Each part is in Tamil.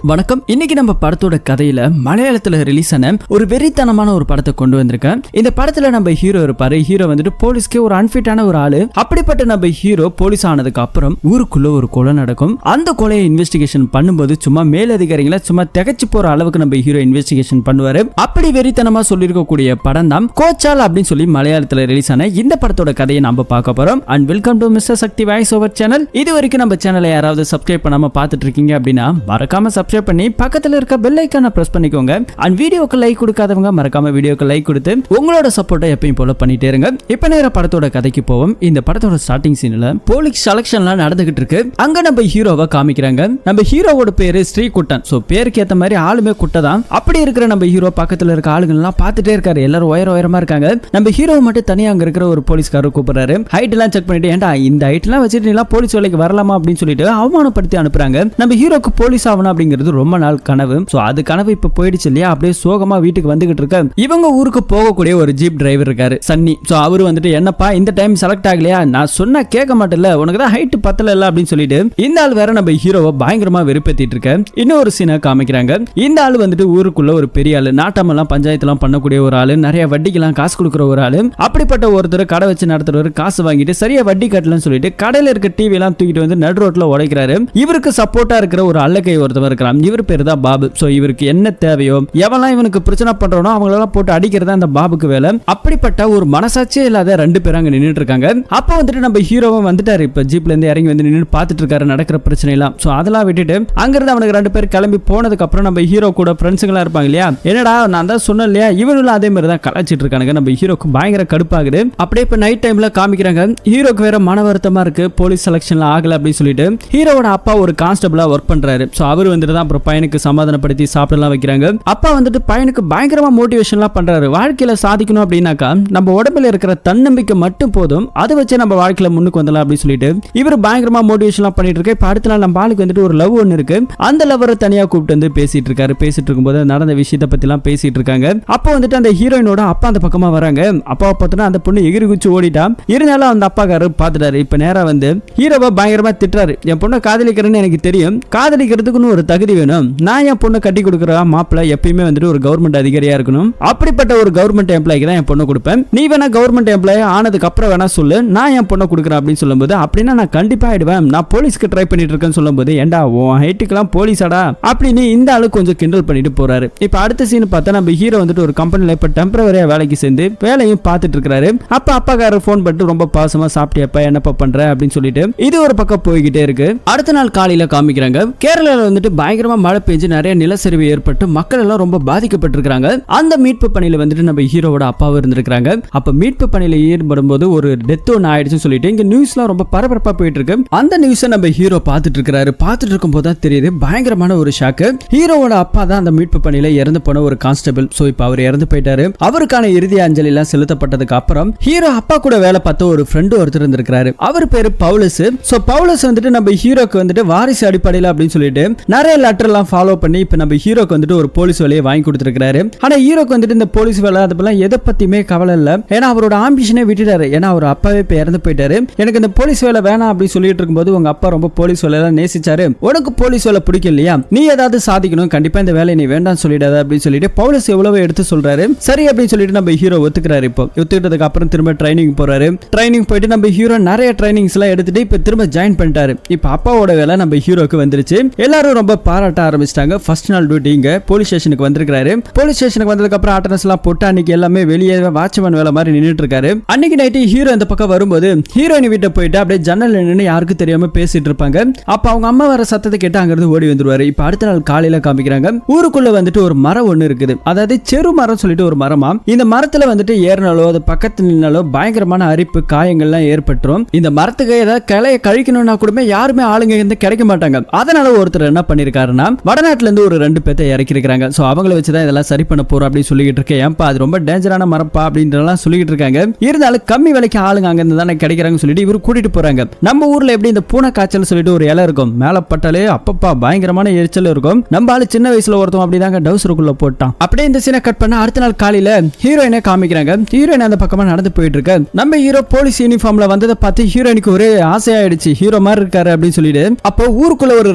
வணக்கம். இன்னைக்கு நம்ம படத்தோட கதையில மலையாளத்துல ரிலீஸ் ஆன ஒரு வெறித்தனமான ஒரு படத்தை கொண்டு வந்திருக்கேன். இந்த படத்துல நம்ம ஹீரோ இருப்பாரு. ஹீரோ வந்துட்டு போலீஸ்க்கு ஒரு அன்ஃபிட்டான ஒரு ஆளு. அப்படிப்பட்ட நம்ம ஹீரோ போலீஸ் ஆனதுக்கு அப்புறம் ஊருக்குள்ள ஒரு கொலை நடக்கும். அந்த கொலையை இன்வெஸ்டிகேஷன் பண்ணும்போது சும்மா மேலதிகாரிகளை சும்மா திகச்சு போற அளவுக்கு நம்ம ஹீரோ இன்வெஸ்டிகேஷன் பண்ணுவாரு. அப்படி வெறித்தனமா சொல்லியிருக்கக்கூடிய படம் தான் கோச்சால் அப்படின்னு சொல்லி மலையாளத்துல ரிலீஸ் ஆன இந்த படத்தோட கதையை நம்ம பார்க்க போறோம். And welcome to mister Shakti voice over channel. இது வரைக்கும் நம்ம சேனலை யாராவது சப்ஸ்கிரைப் பண்ணாம பார்த்துட்டு இருக்கீங்க அப்படின்னா மறக்காம சப்ஸ்கிரைப் பண்ணி பக்கத்துல இருக்க பெல் ஐகானை பிரஸ் பண்ணிக்கோங்க. அண்ட் வீடியோக்கு லைக் கொடுக்காதவங்க மறக்காம வீடியோக்கு லைக் கொடுத்து உங்களோட சப்போர்ட்டை எப்பயும் போல பண்ணிட்டே இருங்க. இப்ப நேர படத்தோட கதைக்கு போவோம். இந்த படத்தோட ஸ்டார்டிங் சீன்ல போலீஸ் செலக்ஷன்லாம் நடந்துகிட்டு இருக்கு. அங்க நம்ம ஹீரோவை காமிக்கிறாங்க. நம்ம ஹீரோவோட பேரு ஸ்ரீகுட்டன். சோ பேருக்கு ஏத்த மாதிரி ஆளுமே குட்டை தான். அப்படி இருக்கிற நம்ம ஹீரோ பக்கத்துல இருக்க ஆளுங்க எல்லாம் பார்த்துட்டே இருக்காரு. எல்லாரும் உயரமா இருக்காங்க. நம்ம ஹீரோ மட்டும் தனியா அங்க இருக்கிற ஒரு போலீஸ்காரர் கூப்பிடுறாரு. ஹைட் எல்லாம் செக் பண்ணிட்டு ஏன்டா இந்த ஹைட் எல்லாம் வச்சுட்டு நீ போலீஸ் வேலைக்கு வரலாமா அப்படின்னு சொல்லிட்டு அவமானப்படுத்தி அனுப்புறாங்க. நம்ம ஹீரோக்கு போலீஸ் ஆகணும் அப்படிங்கிறது ரொம்ப நாள் கனவு. சோ அது கனவு இப்ப போயிடுச்சு இல்லையா? அப்படியே சோகமா வீட்டுக்கு வந்துகிட்டு இருக்க இவங்க ஊருக்கு போகக்கூடிய ஒரு ஜீப் டிரைவர் இருக்காரு, சன்னி. சோ அவரு வந்துட்டு என்னப்பா இந்த டைம் செலக்ட் ஆகலையா? நான் சொன்னா கேட்க மாட்டேன்ல, உனக்கு தான் ஹைட் பத்தல இல்ல அப்படின்னு சொல்லிட்டு இந்த ஆள் வேற நம்ம ஹீரோவை பயங்கரமா வெறுப்பேத்திட்டு இருக்க. இன்னொரு சீனை காமிக்கிறாங்க. இந்த ஆள் வந்துட்டு ஊருக்குள்ள ஒரு பெரிய ஆளு, நாட்டமெல்லாம் பஞ்சாயத்துலாம் பண்ணக்கூடிய ஒரு ஆளு, நிறைய வட்டிக்கெல்லாம் காசு கொடுக்குற ஒரு ஆளு. அப்படிப்பட்ட ஒருத்தர் கடை வச்சு நடத்துறவர் காசு வாங்கிட்டு சரியா வட்டி கட்டலன்னு சொல்லிட்டு கடையில இருக்க டிவி எல்லாம் தூக்கிட்டு வந்து நடு ரோட்ல உடைக்கிறாரு. இவருக்கு சப்போர்ட்டா இருக்கிற ஒரு அல்லக்கை ஒருத்தவர் இருக்கிறான். இவர் பேரு தான் பாபு. சோ இவருக்கு என்ன தேவையோ எவெல்லாம் இவனுக்கு பிரச்சனை பண்றோனோ அவங்களெல்லாம் போட்டு அடிக்கிறது அந்த பாபுக்கு வேலை. அப்படிப்பட்ட ஒரு மனசாட்சியே இல்லாத ரெண்டு பேரும் அங்க நின்னுட்டு இருக்காங்க. அப்ப வந்துட்டு நம்ம ஹீரோவும் வந்துட்டாரு. இப்ப ஜீப்ல இருந்து இறங்கி வந்து நின்று பார்த்துட்டு இருக்காரு நடக்கிற பிரச்சனை எல்லாம். சோ அதெல்லாம் விட்டுட்டு அங்கிருந்து அவனுக்கு ரெண்டு பேர் கிளம்பி போனதுக்கு அப்புறம் நம்ம ஹீரோ கூட ஃப்ரெண்ட்ஸுங்களா இருப்பாங்க இல்லையா? என்னடா நான் தான் சொன்னேன் இல்லையா, இவனும் அதே மாதிரி தான் கலாச்சிட்டு இருக்கானுங்க. நம்ம ஹீரோக்கு பயங்கர கடுப்பாகுது. அப்படியே இப்ப நைட் டைம்ல காமிக்கிறாங்க. ஹீரோக்கு வேற மன வருத்தமா இருக்கு, போலீஸ் செலக்ஷன்ல ஆகல அப்படின்னு சொல்லிட்டு ஹீரோவோட அப்பா ஒரு கான்ஸ்டபிளா ஒர்க் பண்றாரு. சோ அவர் வந்துட்டு தான் அப்புறம் பையனுக்கு சமாதானப்படுத்தி சாப்பிடலாம் வைக்கிறாங்க. அப்பா வந்துட்டு பையனுக்கு பயங்கரமா மோட்டிவேஷன்லாம் பண்றாரு. வாழ்க்கையில சாதிக்கணும் அப்படின்னாக்கா நம்ம உடம்புல இருக்கிற தன்னம்பிக்கை மட்டும் போதும், அதை வச்சு நம்ம வாழ்க்கையில முன்னுக்கு வந்துடலாம் அப்படின்னு சொல்லிட்டு இவர் பயங்கரமா மோட்டிவேஷன்லாம் பண்ணிட்டு இருக்கு. இப்ப அடுத்த நாள் நம்ம ஆளுக்கு வந்துட்டு ஒரு லவ் ஒன்னு இருக்கு. அந்த லவ்வரை தனியா கூப்பிட்டு வந்து பேசிட்டு இருக்காரு. பேசிட்டு இருக்கும்போது நடந்த விஷயத்தை பத்தி எல்லாம் பேசிட்டு இருக்காங்க. அப்போ வந்துட்டு அந்த ஹீரோயினோட அப்பா அந்த பக்கமா வராங்க. அப்பாவை பார்த்தோன்னா அந்த பொண்ணு எகிரி குச்சி ஓடிட்டா. இருந்தாலும் அந்த அப்பாக்காரர் பார்த்துட்டாரு. இப்ப நேரா வந்து ஹீரோவை பயங்கரமா திட்டுறாரு. என் பொண்ணை காதலிக்கிறேன்னு எனக்கு தெரியும், காதலிக்கிறதுக்குன்னு ஒரு தகுதி வேணும். நான் என் பொண்ணை கட்டி கொடுக்குற மாப்பிள்ள எப்பயுமே வந்துட்டு ஒரு கவர்மெண்ட் அதிகாரியா இருக்கணும். அப்படிப்பட்ட ஒரு கவர்மெண்ட் எம்ப்ளாய்க்கு தான் என் பொண்ணை கொடுப்பேன். நீ வேணா கவர்மெண்ட் எம்ப்ளாய் ஆனதுக்கு அப்புறம் வேணா சொல்லு, நான் என் பொண்ணை கொடுக்குறேன் அப்படின்னு சொல்லும்போது அப்படின்னா நான் கண்டிப்பா ஆயிடுவேன், நான் போலீஸ்க்கு ட்ரை பண்ணிட்டு இருக்கேன்னு சொல்லும்போது ஏண்டா உன் ஹைட்டுக்கெல்லாம் போலீஸாடா அப்படின்னு இந்த ஆளு கொஞ்சம் கிண்டல் பண்ணிட்டு போறாரு. இப்ப அடுத்த சீன் பார்த்தா நம்ம ஹீரோ வந்துட்டு ஒரு கம்பெனில இப்ப டெம்பரவரியா வேலைக்கு சேர்ந்து வேலையும் பார்த்துட்டு இருக்காரு. அப்ப அப்பாக்காரர் போன் பண்ணிட்டு ரொம்ப பாசமா சாப்பிட்டியப்பா என்னப்பா பண்ற அப்படின்னு சொல்லிட்டு இது ஒரு பக்கம் போய்கிட்டே இருக்கு. அடுத்த நாள் காலையில காமிக்கிறாங்க. கேரளால வந்துட்டு பயங்கரமா மழை பெஞ்சு நிறைய நிலச்சரிவு ஏற்பட்டு மக்கள் எல்லாம் ரொம்ப பாதிக்கப்பட்டிருக்காங்க. அந்த மீட்பு பணியில வந்துட்டு நம்ம ஹீரோவோட அப்பாவும் இருந்திருக்காங்க. அப்ப மீட்பு பணியில ஈடுபடும் போது ஒரு டெத் ஒன்னு ஆயிடுச்சுன்னு சொல்லிட்டு இங்க நியூஸ்லாம் ரொம்ப பரபரப்பா போயிட்டு இருக்கு. அந்த நியூஸை நம்ம ஹீரோ பார்த்துட்டு இருக்காரு. பார்த்துட்டு இருக்கும் போது தான் தெரியுது பயங்கரமான ஒரு ஷாக்கு. ஹீரோவோட அப்பா தான் அந்த மீட்பு பணியில இறந்து போன ஒரு கான்ஸ்டபிள். சோ இப்ப அவர் இறந்து போயிட்டாரு. அவருக்கான இறுதி அஞ்சலி எல்லாம் செலுத்தப்பட்டதுக்கு அப்புறம் ஹீரோ அப்பா கூட வேலை பார்த்த ஒரு ஃப்ரெண்டு ஒருத்தர் இருந்திருக்காரு. அவர் பேரு பவுலஸ். சோ பவுலஸ் வந்துட்டு நம்ம ஹீரோக்கு வந்துட்டு வாரிசு அடிப்படையில் அப்படின்னு சொல்லிட்டு நிறைய லெட்டர் எல்லாம் ஃபாலோ பண்ணி இப்ப நம்ம ஹீரோக்கு வந்துட்டு ஒரு போலீஸ் வேலையை வாங்கி கொடுத்திருக்காரு. ஆனா ஹீரோக்கு வந்துட்டு இந்த போலீஸ் வேலை அதெல்லாம் எதை பத்தியுமே கவலை இல்ல. ஏன்னா அவரோட ஆம்பிஷனே விட்டுட்டாரு. ஏன்னா அவர் அப்பாவே இப்ப இறந்து போயிட்டாரு. எனக்கு இந்த போலீஸ் வேலை வேணாம் அப்படின்னு சொல்லிட்டு இருக்கும்போது உங்க அப்பா ரொம்ப போலீஸ் வேலையெல்லாம் நேசிச்சாரு. உனக்கு போலீஸ் வேலை பிடிக்கும் இல்லையா, நீ ஏதாவது சாதிக்கணும், கண்டிப்பா இந்த வேலையை நீ வேண்டாம் சொல்லிடாத அப்படின்னு சொல்லிட்டு பவுலஸ் எவ்வளவு எடுத்து சொல்றாரு. சரி அப்படின்னு சொல்லிட்டு நம்ம ஹீரோ ஒத்துக்கிறாரு. இப்போ ஒத்துக்கிட்டதுக்கு அப்புறம் திரும்ப ட்ரைனிங் போறாரு. ட்ரைனிங் போயிட்டு நம்ம ஹீரோ நிறைய ட்ரைனிங்ஸ் எல்லாம் எடுத்துட்டு இப்ப திரும்ப ஜாயின் பண்ணிட்டாரு. இப்ப அப்பாவோட வேலை நம்ம ஹீரோக்கு வந்துருச்சு. எல்லாரும் ரொம்ப பாராட்ட ஆரம்பிச்சிட்டாங்க. ஃபர்ஸ்ட் நாள் டியூட்டி இங்க போலீஸ் ஸ்டேஷனுக்கு வந்திருக்காரு. போலீஸ் ஸ்டேஷனுக்கு வந்ததுக்கு அப்புறம் அட்டெண்டன்ஸ் எல்லாம் போட்டு அன்னைக்கு எல்லாமே வெளியே வாட்ச்மேன் வேலை மாதிரி நின்னுட்டு இருக்காரு. அன்னைக்கு நைட்டு ஹீரோ இந்த பக்கம் வரும்போது ஹீரோயின் வீட்டை போயிட்டு அப்படியே ஜன்னல் நின்று யாருக்கும் தெரியாம பேசிட்டு இருப்பாங்க. அப்ப அவங்க அம்மா வர சத்தத்தை கேட்டு அங்கிருந்து ஓடி வந்துருவாரு. இப்ப அடுத்த நாள் காலையில காமிக்கிறாங்க. ஊருக்குள்ள வந்துட்டு ஒரு மரம் ஒண்ணு இருக்குது. அதாவது செரு மரம் சொல்லிட்டு ஒரு மரமா. இந்த மரத்துல வந்துட்டு ஏறினாலோ அது பக்கத்துல நின்னாலோ பயங்கரமான அரிப்பு காயங்கள்லாம் ஏற்பட்டுரும். இந்த மரத்துக்கு ஏதாவது கிளைய கழிக்கணும்னா கூட யாருமே ஆளுங்க இருந்து கிடைக்க மாட்டாங்க. அதனால ஒருத்தர் என்ன பண்ணிருக்காருன்னா வடநாட்டுல இருந்து ஒரு 2 பேத்தை இறக்கி இருக்காங்க. சோ அவங்கள வச்சுதான் இதெல்லாம் சரி பண்ண போறோம் அப்படின்னு சொல்லிட்டு இருக்கேன். ஏன்பா அது ரொம்ப டேஞ்சரான மரப்பா அப்படின்றலாம் சொல்லிட்டு இருக்காங்க. இருந்தாலும் கம்மி விலைக்கு ஆளுங்க அங்க இருந்து தானே கிடைக்கிறாங்க சொல்லிட்டு இவரு கூட்டிட்டு போறாங்க. நம்ம ஊர்ல எப்படி இந்த பூனை காய்ச்சல் சொல்லிட்டு ஒரு இலை இருக்கும், மேல பட்டாலே அப்பப்பா பயங்கரமான எரிச்சல் இருக்கும். நம்ம ஆளு சின்ன வயசுல ஒருத்தம் அப்படிதாங்க டவுசருக்குள்ள போட்டான். அப்படியே இந்த சீனை கட் பண்ண அடுத்த நாள் காலையில ஹீரோயினை காமிக்கிறாங்க. ஹீரோயின் அந்த பக்கமா நடந்து போயிட்டு இருக்க. நம்ம ஹீரோ போலீஸ் யூனிஃபார்ம்ல வந்ததை பார்த்து ஹீரோயினுக்கு ஒரே ஆசையாயிடுச்சு. ஹீரோ மாதிரி இருக்காரு அப்படின்னு சொல்லிட்டு அப்போ ஊருக்குள்ள ஒரு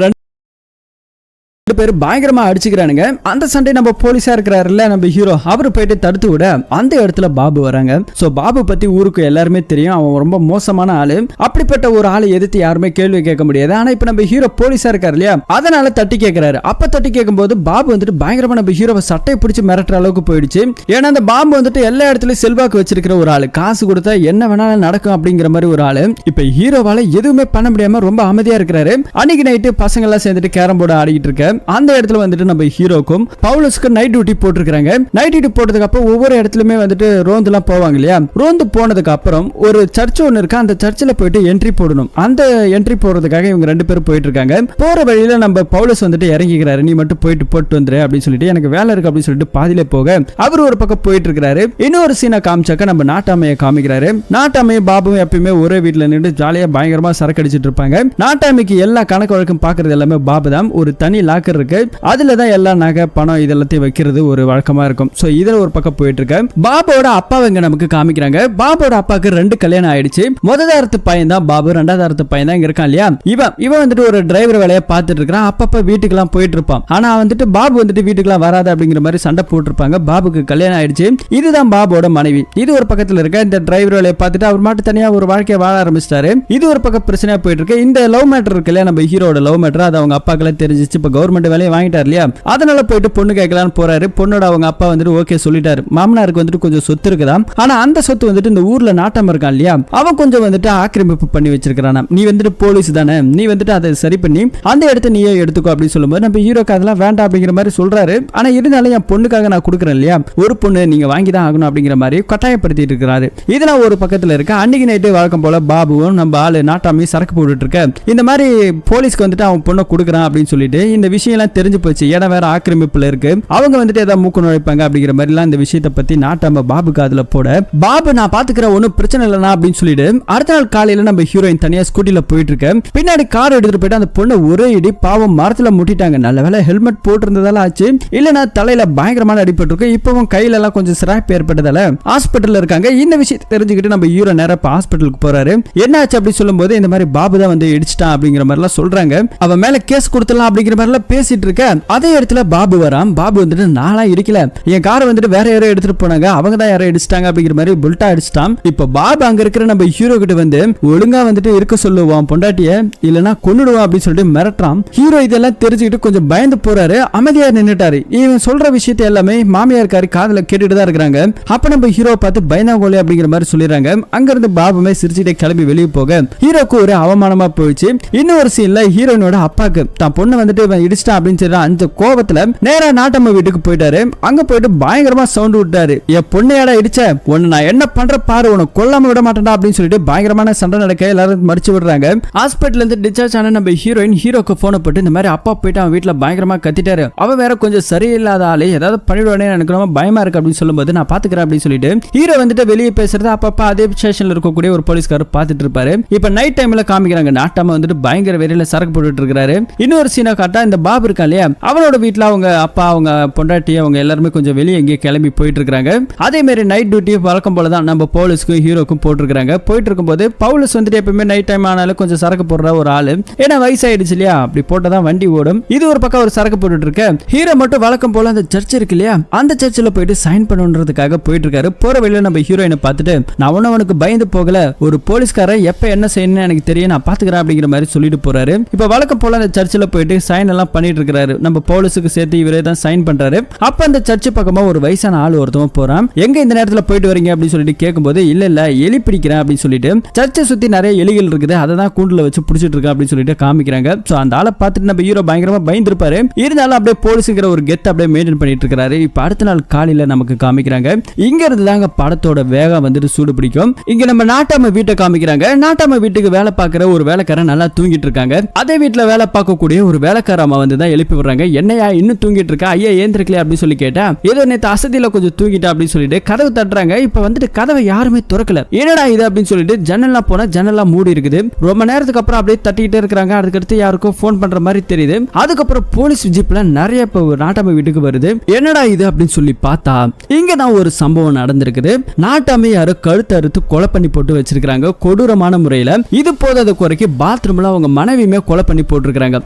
பேர் பயங்கரமா அடிச்சுக்கிறானுங்க. அந்த சண்டை நம்ம போலீஸா இருக்கிறாருல்ல நம்ம ஹீரோ, அவரு போயிட்டு தடுத்து விட அந்த இடத்துல பாபு வராங்க. சோ பாபு பத்தி ஊருக்கு எல்லாருமே தெரியும், அவன் ரொம்ப மோசமான ஆளு. அப்படிப்பட்ட ஒரு ஆளை எதிர்த்து யாருமே கேள்வி கேட்க முடியாது. ஆனா இப்ப நம்ம ஹீரோ போலீஸா இருக்காரு இல்லையா, அதனால தட்டி கேட்கிறாரு. அப்ப தட்டி கேட்கும் போது பாபு வந்துட்டு பயங்கரமா நம்ம ஹீரோவை சட்டையை பிடிச்சு மிரட்டுற அளவுக்கு போயிடுச்சு. ஏன்னா அந்த பாபு வந்துட்டு எல்லா இடத்துலயும் செல்வாக்கு வச்சிருக்கிற ஒரு ஆளு, காசு கொடுத்தா என்ன வேணாலும் நடக்கும் அப்படிங்கிற மாதிரி ஒரு ஆளு. இப்ப ஹீரோவால எதுவுமே பண்ண முடியாம ரொம்ப அமைதியா இருக்கிறாரு. அன்னைக்கு நைட்டு பசங்க எல்லாம் சேர்ந்துட்டு கேரம் போர்டு ஆடிட்டு இருக்க அந்த இடத்துல வந்துட்டு நம்ம ஹீரோக்கும் பவுலுஸ்க்கு நைட் டியூட்டி போட்டுருக்காங்க. நைட் டியூட்டி போட்டதுக்கு அப்புறம் ஒவ்வொரு இடத்துலயுமே வந்துட்டு ரோந்துலாம் போவாங்க இல்லையா, ரோந்து போனதுக்கு அப்புறம் ஒரு சர்ச் ஒன்னு இருக்கு, அந்த சர்ச்சில் போயிட்டு என்ட்ரி போடணும். அந்த என்ட்ரி போடுறதுக்காக இவங்க 2 பேரும் போயிட்டு இருக்காங்க. போற வழியில நம்ம பவுலஸ் வந்துட்டு இறங்கிக்கிறாரு, நீ மட்டும் போட்டு வந்துரு அப்படின்னு சொல்லிட்டு, எனக்கு வேலை இருக்கு அப்படின்னு சொல்லிட்டு பாதியில போக அவர் ஒரு பக்கம் போயிட்டு இருக்காரு. இன்னொரு சீனை காமிச்சாக்க நம்ம நாட்டாமையை காமிக்கிறாரு. நாட்டாமையை பாபுவும் எப்பயுமே ஒரே வீட்டுல நின்று ஜாலியா பயங்கரமா சரக்கு அடிச்சிட்டு இருப்பாங்க. நாட்டாமைக்கு எல்லா கணக்கு வழக்கம் பாக்குறது எல்லாமே பாபு தான். ஒரு தனி லாக்கர் இருக்கு, அதுலதான் எல்லா நகை பணம் இதெல்லாத்தையும் வைக்கிறது ஒரு வழக்கமா இருக்கும். சோ இதுல ஒரு பக்கம் போயிட்டு இருக்க பாபோட அப்பாவங்க நமக்கு காமிக்கிறாங்க. பாபோட அப்பாக்கு 2 கல்யாணம் ஆயிடுச்சு. முதலாரத்து பையன் தான் பாபு, 2வது பையன் தான் இங்க இருக்கான் இல்லையா. இவன் வந்துட்டு ஒரு டிரைவர் வேலையை பார்த்துட்டு இருக்கான். அப்பப்ப வீட்டுக்கெல்லாம் போயிட்டு இருப்பான். ஆனா வந்துட்டு பாபு வந்துட்டு வீட்டுக்கெல்லாம் வராது அப்படிங்கிற மாதிரி சண்டை போட்டுருப்பாங்க. பாபுக்கு கல்யாணம் ஆயிடுச்சு. இதுதான் பாபோட மனைவி. இது ஒரு பக்கத்துல இருக்க இந்த டிரைவர் வேலையை பார்த்துட்டு அவர் மட்டும் தனியா ஒரு வாழ்க்கையை வாழ ஆரம்பிச்சிட்டாரு. இது ஒரு பக்கம் பிரச்சனையா போயிட்டு இருக்கு. இந்த லவ் மேட்டர் இருக்கு இல்லையா, நம்ம ஹீரோட லவ் மேட்டர், அது அவங்க அப்பாக்கெல்லாம் தெரிஞ்சிச்சு. இப்ப கவர்மெண்ட் வேலையை வாங்கிட்டார் இல்லையா, அதனால போயிட்டு பொண்ணு கேட்கலான்னு போறாரு. பொண்ணோட அவங்க அப்பா வந்துட்டு ஓகே சொல்லிட்டாரு. மாமனாருக்கு வந்துட்டு கொஞ்சம் சொத்து இருக்குதான். ஆனா அந்த சொத்து வந்துட்டு இந்த ஊர்ல நாட்டம் இருக்கான் இல்லையா, அவன் கொஞ்சம் வந்துட்டு ஆக்கிரமிப்பு பண்ணி வச்சிருக்கானா. நீ வந்துட்டு போலீஸ் தானே, நீ வந்துட்டு அதை சரி பண்ணி அந்த இடத்த நீயே எடுத்துக்கோ அப்படின்னு சொல்லும்போது நம்ம ஹீரோக்கு அதெல்லாம் வேண்டாம் அப்படிங்கிற மாதிரி சொல்றாரு. ஆனா இருந்தாலும் என் பொண்ணுக்காக நான் கொடுக்குறேன் இல்லையா, ஒரு பொண்ணு நீங்க வாங்கி தான் ஆகணும் அப்படிங்கிற மாதிரி கட்டாயப்படுத்திட்டு இருக்கிறாரு. இதெல்லாம் ஒரு பக்கத்துல இருக்க. அன்னைக்கு நைட்டு வழக்கம் போல பாபுவும் நம்ம ஆளு நாட்டாமி சரக்கு போட்டுட்டு இருக்க இந்த மாதிரி போலீஸ்க்கு வந்துட்டு அவன் பொண்ணை கொடுக்குறான் அப்படின்னு சொல்லிட்டு இந்த விஷயம் எல்லாம் தெரிஞ்சு போச்சு. இடம் வேற ஆக்கிரமிப்புல இருக்கு, அவங்க வந்துட்டு ஏதாவது மூக்கு நுழைப்பாங்க அப்படிங்கிற மாதிரி எல்லாம் இந்த விஷயத்தை பத்தி நாட்டாம பாபுக்கு அதுல போட, பாபு நான் பாத்துக்கிற ஒன்னும் பிரச்சனை இல்லைனா அப்படின்னு சொல்லிட்டு அடுத்த நாள் காலையில நம்ம ஹீரோயின் தனியா ஸ்கூட்டில போயிட்டு இருக்க. பின்னாடி கார் எடுத்துட்டு போயிட்டு அந்த பொண்ணை ஒரே இடி பாவம் மரத்துல முட்டிட்டாங்க. நல்ல வேலை ஹெல்மெட் போட்டு இருந்ததால ஆச்சு, இல்லனா தலையில பயங்கரமான அடிபட்டு இருக்கு. இப்பவும் கையில எல்லாம் கொஞ்சம் சிராய்ப்பு ஏற்பட்டதால ஹாஸ்பிட்டல்ல இருக்காங்க. இந்த விஷயத்தை தெரிஞ்சுக்கிட்டு நம்ம ஹீரோ நேரா ஹாஸ்பிட்டலுக்கு போறாரு. என்ன ஆச்சு அப்படி சொல்லும் போது இந்த மாதிரி பாபு தான் வந்து இடிச்சிட்டான் அப்படிங்கிற மாதிரி எல்லாம் சொல்றாங்க. அவன் மேல கேஸ் கொடுத்தலாம் அப்படிங்கிற மாதிரி எல்லாம் பேசிட்டு இருக்க அதே இடத்துல பாபு வரான். பாபு வந்துட்டு நானா இடிக்கல, என் காரை வந்துட்டு வேற யாரோ எடுத்துட்டு போனாங்க, அவங்க தான் யாரோ இடிச்சிட்டாங்க அப்படிங்கிற மாதிரி புல்ட்டா அடிச்சிட்டான். இப்ப பாபு அங்க இருக்கிற நம்ம ஹீரோ கிட்ட வந்து ஒழுங்கா வந்துட்டு இருக்க சொல்லுவான் பொண்டாட்டிய, இல்லனா கொன்னுடுவான் அப்படின்னு சொல்லிட்டு மிரட்டுறான். ஹீரோ இதெல்லாம் தெரிஞ்சுக்கிட்டு கொஞ்சம் பயந்து போறாரு, அமைதியா நின்னுட்டாரு. இவன் சொல்ற விஷயத்தை எல்லாமே மாமியார்காரி காதுல கேட்டுட்டு தான் இருக்காங்க. அப்ப நம்ம ஹீரோ பார்த்து பயந்தாங்கோலே அப்படிங்கிற மாதிரி சொல்லிடுறாங்க. அங்க இருந்து பாபுமே சிரிச்சுட்டே கிளம்பி வெளியே போக ஹீரோக்கு ஒரு அவமானமா போயிடுச்சு. இன்னொரு சீன்ல ஹீரோயினோட அப்பாக்கு தான் பொண்ணு வந்துட்டு இவன் இடிச்சிட்டான் அப்படின்னு சொல்லி அந்த கோபத்துல நேரா நாட்டம்மா வீட்டுக்கு போயிட்டாரு. அங்க போயிட்டு பயங்கரமா சவுண்ட் விட்டாரு, என் பொண்ணையாடா இடிச்ச, உன்னை நான் என்ன பண்ற பாரு, உன்னை கொல்லாம விட மாட்டேன்டா அப்படின்னு சொல்லிட்டு பயங்கரமான சண்டை நடக்க எல்லாரும் மடிச்சு விடுறாங்க. ஹாஸ்பிட்டல்ல இருந்து டிஸ்சார்ஜ் ஆன நம்ம ஹீரோயின் ஹீரோக்கு போன போட்டு இந்த மாதிரி அப்பா போயிட்டு அவன் வீட்டுல பயங்கரமா கத்திட்டாரு. அவன் வேற கொஞ்சம் சரியில்லாத ஆளு, ஏதாவது பண்ணிடுவானே எனக்கு ரொம்ப பயமா இருக்கு அப்படின்னு சொல்லும்போது நான் பாத்துக்கிறேன் அப்படின்னு சொல்லிட்டு ஹீரோ வந்துட்டு வெளியே பேசுறது அப்பப்ப அதே ஸ்டேஷன்ல இருக்கக்கூடிய ஒரு போலீஸ்காரர் பாத்துட்டு இருப்பாரு. இப்ப நைட் டைம்ல காமிக்கிறாங்க நாட்டாம வந்துட்டு பயங்கர வெறியில சரக்கு போட்டுட்டு இருக்காரு. இன்னொரு சீனை காட்டா இந்த பாபு இருக்கா இல்லையா, அவனோட வீட்டுல அவங்க அப்பா அவங்க பொண்டாட்டி அவங்க எல்லாருமே கொஞ்சம் வெளியே எங்கேயே கிளம்பி போயிட்டு இருக்காங்க. அதே மாதிரி நைட் டியூட்டி வழக்கம் போலதான் நம்ம போலீஸ்க்கும் ஹீரோக்கும் போட்டுருக்காங்க. போயிட்டு இருக்கும்போது பவுலஸ் வந்துட்டு எப்பவுமே நைட் டைம் ஆனாலும் கொஞ்சம் சரக்கு போடுற ஒரு ஆளு, ஏன்னா வயசாயிடுச்சு இல்லையா, அப்படி போட்டதான் வண்டி ஓடும். இது ஒரு பக்கம் ஒரு சரக்கு போட்டுட்டு இருக்க. ஹீரோ மட்டும் வழக்கம் போல அந்த சர்ச் இருக்கு இல்லையா, அந்த சர்ச்சில் போயிட்டு சைன் பண்ணுன்றதுக்காக போயிட்டு இருக்காரு. போற வழியில நம்ம ஹீரோயினை பார்த்துட்டு நான் ஒன்னவனுக்கு பயந்து போகல, ஒரு போலீஸ்காரன் எப்ப என்ன செய்யணும்னு எனக்கு தெரியும், நான் பாத்துக்கிறேன் அப்படிங்கிற மாதிரி சொல்லிட்டு போறாரு. இப்ப வழக்கம் போல அந்த சர்ச்சில் போயிட்டு சைன் எல்லாம் பண்ணிட்டு இருக்காரு. நம்ம போலீஸுக்கு சேர்த்து இவரே தான் சைன் பண்றாரு. அப்ப அந்த சர்ச் பக்கமா ஒரு வயசான ஆள் ஒருத்தவன் போறான். எங்க இந்த நேரத்துல போயிட்டு வரீங்க அப்படின்னு சொல்லிட்டு கேட்கும்போது இல்ல எலி பிடிக்கிறேன் அப்படின்னு சொல்லிட்டு சர்ச்சை சுத்தி நிறைய எலிகள் இருக்குது, அதை தான் கூண்டுல வச்சு பிடிச்சிட்டு இருக்கா அப்படின்னு சொல்லிட்டு காமிக்கிறாங்க. சோ அந்த ஆளை பார்த்துட்டு நம்ம ஹீரோ பயங்கரமா பயந்துருப்பாரு. இருந்தாலும் அப்படியே போலீஸுங்கிற ஒரு கெத் அப்படியே மெயின்டைன் பண்ணிட்டு இருக்காரு. இப்ப அடுத்த நாள் காலையில நமக்கு காமிக்கிறாங்க. இங்க இருந்து தாங்க படத்தோட வேகம் வந்துட்டு சூடு பிடிக்கும். இங்க நம்ம நாட்டாம வீட்டை காமிக்கிறாங்க. நாட்டாம வீட்டுக்கு வேலை பார்க்கிற ஒரு வேலைக்காரன் நல்லா தூங்கிட்டு இருக்காங்க. அதே வீட்டுல வேலை பார்க்கக்கூடிய ஒரு வேலைக்கார அம்மா வந்து தான் எழுப்பி விடுறாங்க. என்னையா இன்னும் தூங்கிட்டு இருக்கா, ஐயா ஏந்திருக்கலையா அப்படின்னு சொல்லி கேட்டா ஏதோ நேற்று அசதியில கொஞ்சம் தூங்கிட்டா அப்படின்னு சொல்லிட்டு கதவு தட்டுறாங்க. இப்ப வந்துட்டு கதவை யாருமே திறக்கல. என்னடா இது அப்படின்னு சொல்லிட்டு ஜன்னல்லாம் போனா ஜன்னல்லாம் மூடி இருக்குது. ரொம்ப நேரத்துக்கு அப்புறம் அப்படியே தட்டிக்கிட்டே இருக்காங்க. அதுக்கடுத்து யாருக்கும் போன் பண்ற மாதிரி தெரியுது. அதுக்கப்புறம் போலீஸ் ஜீப்ல நிறைய நாட்டாமை வீட்டுக்கு வருது. என்னடா இது அப்படின்னு சொல்லி பார்த்தா இங்க தான் ஒரு சம்பவம் நடந்திருக்குது. நாட்டாமை யாரோ கழுத்து அறுத்து கொலை பண்ணி போட்டு வச்சிருக்காங்க கொடூரமான முறையில. இது போதாத குறைக்கு பாத்ரூம்ல அவங்க மனைவியுமே கொலை பண்ணி போட்டுருக்காங்க.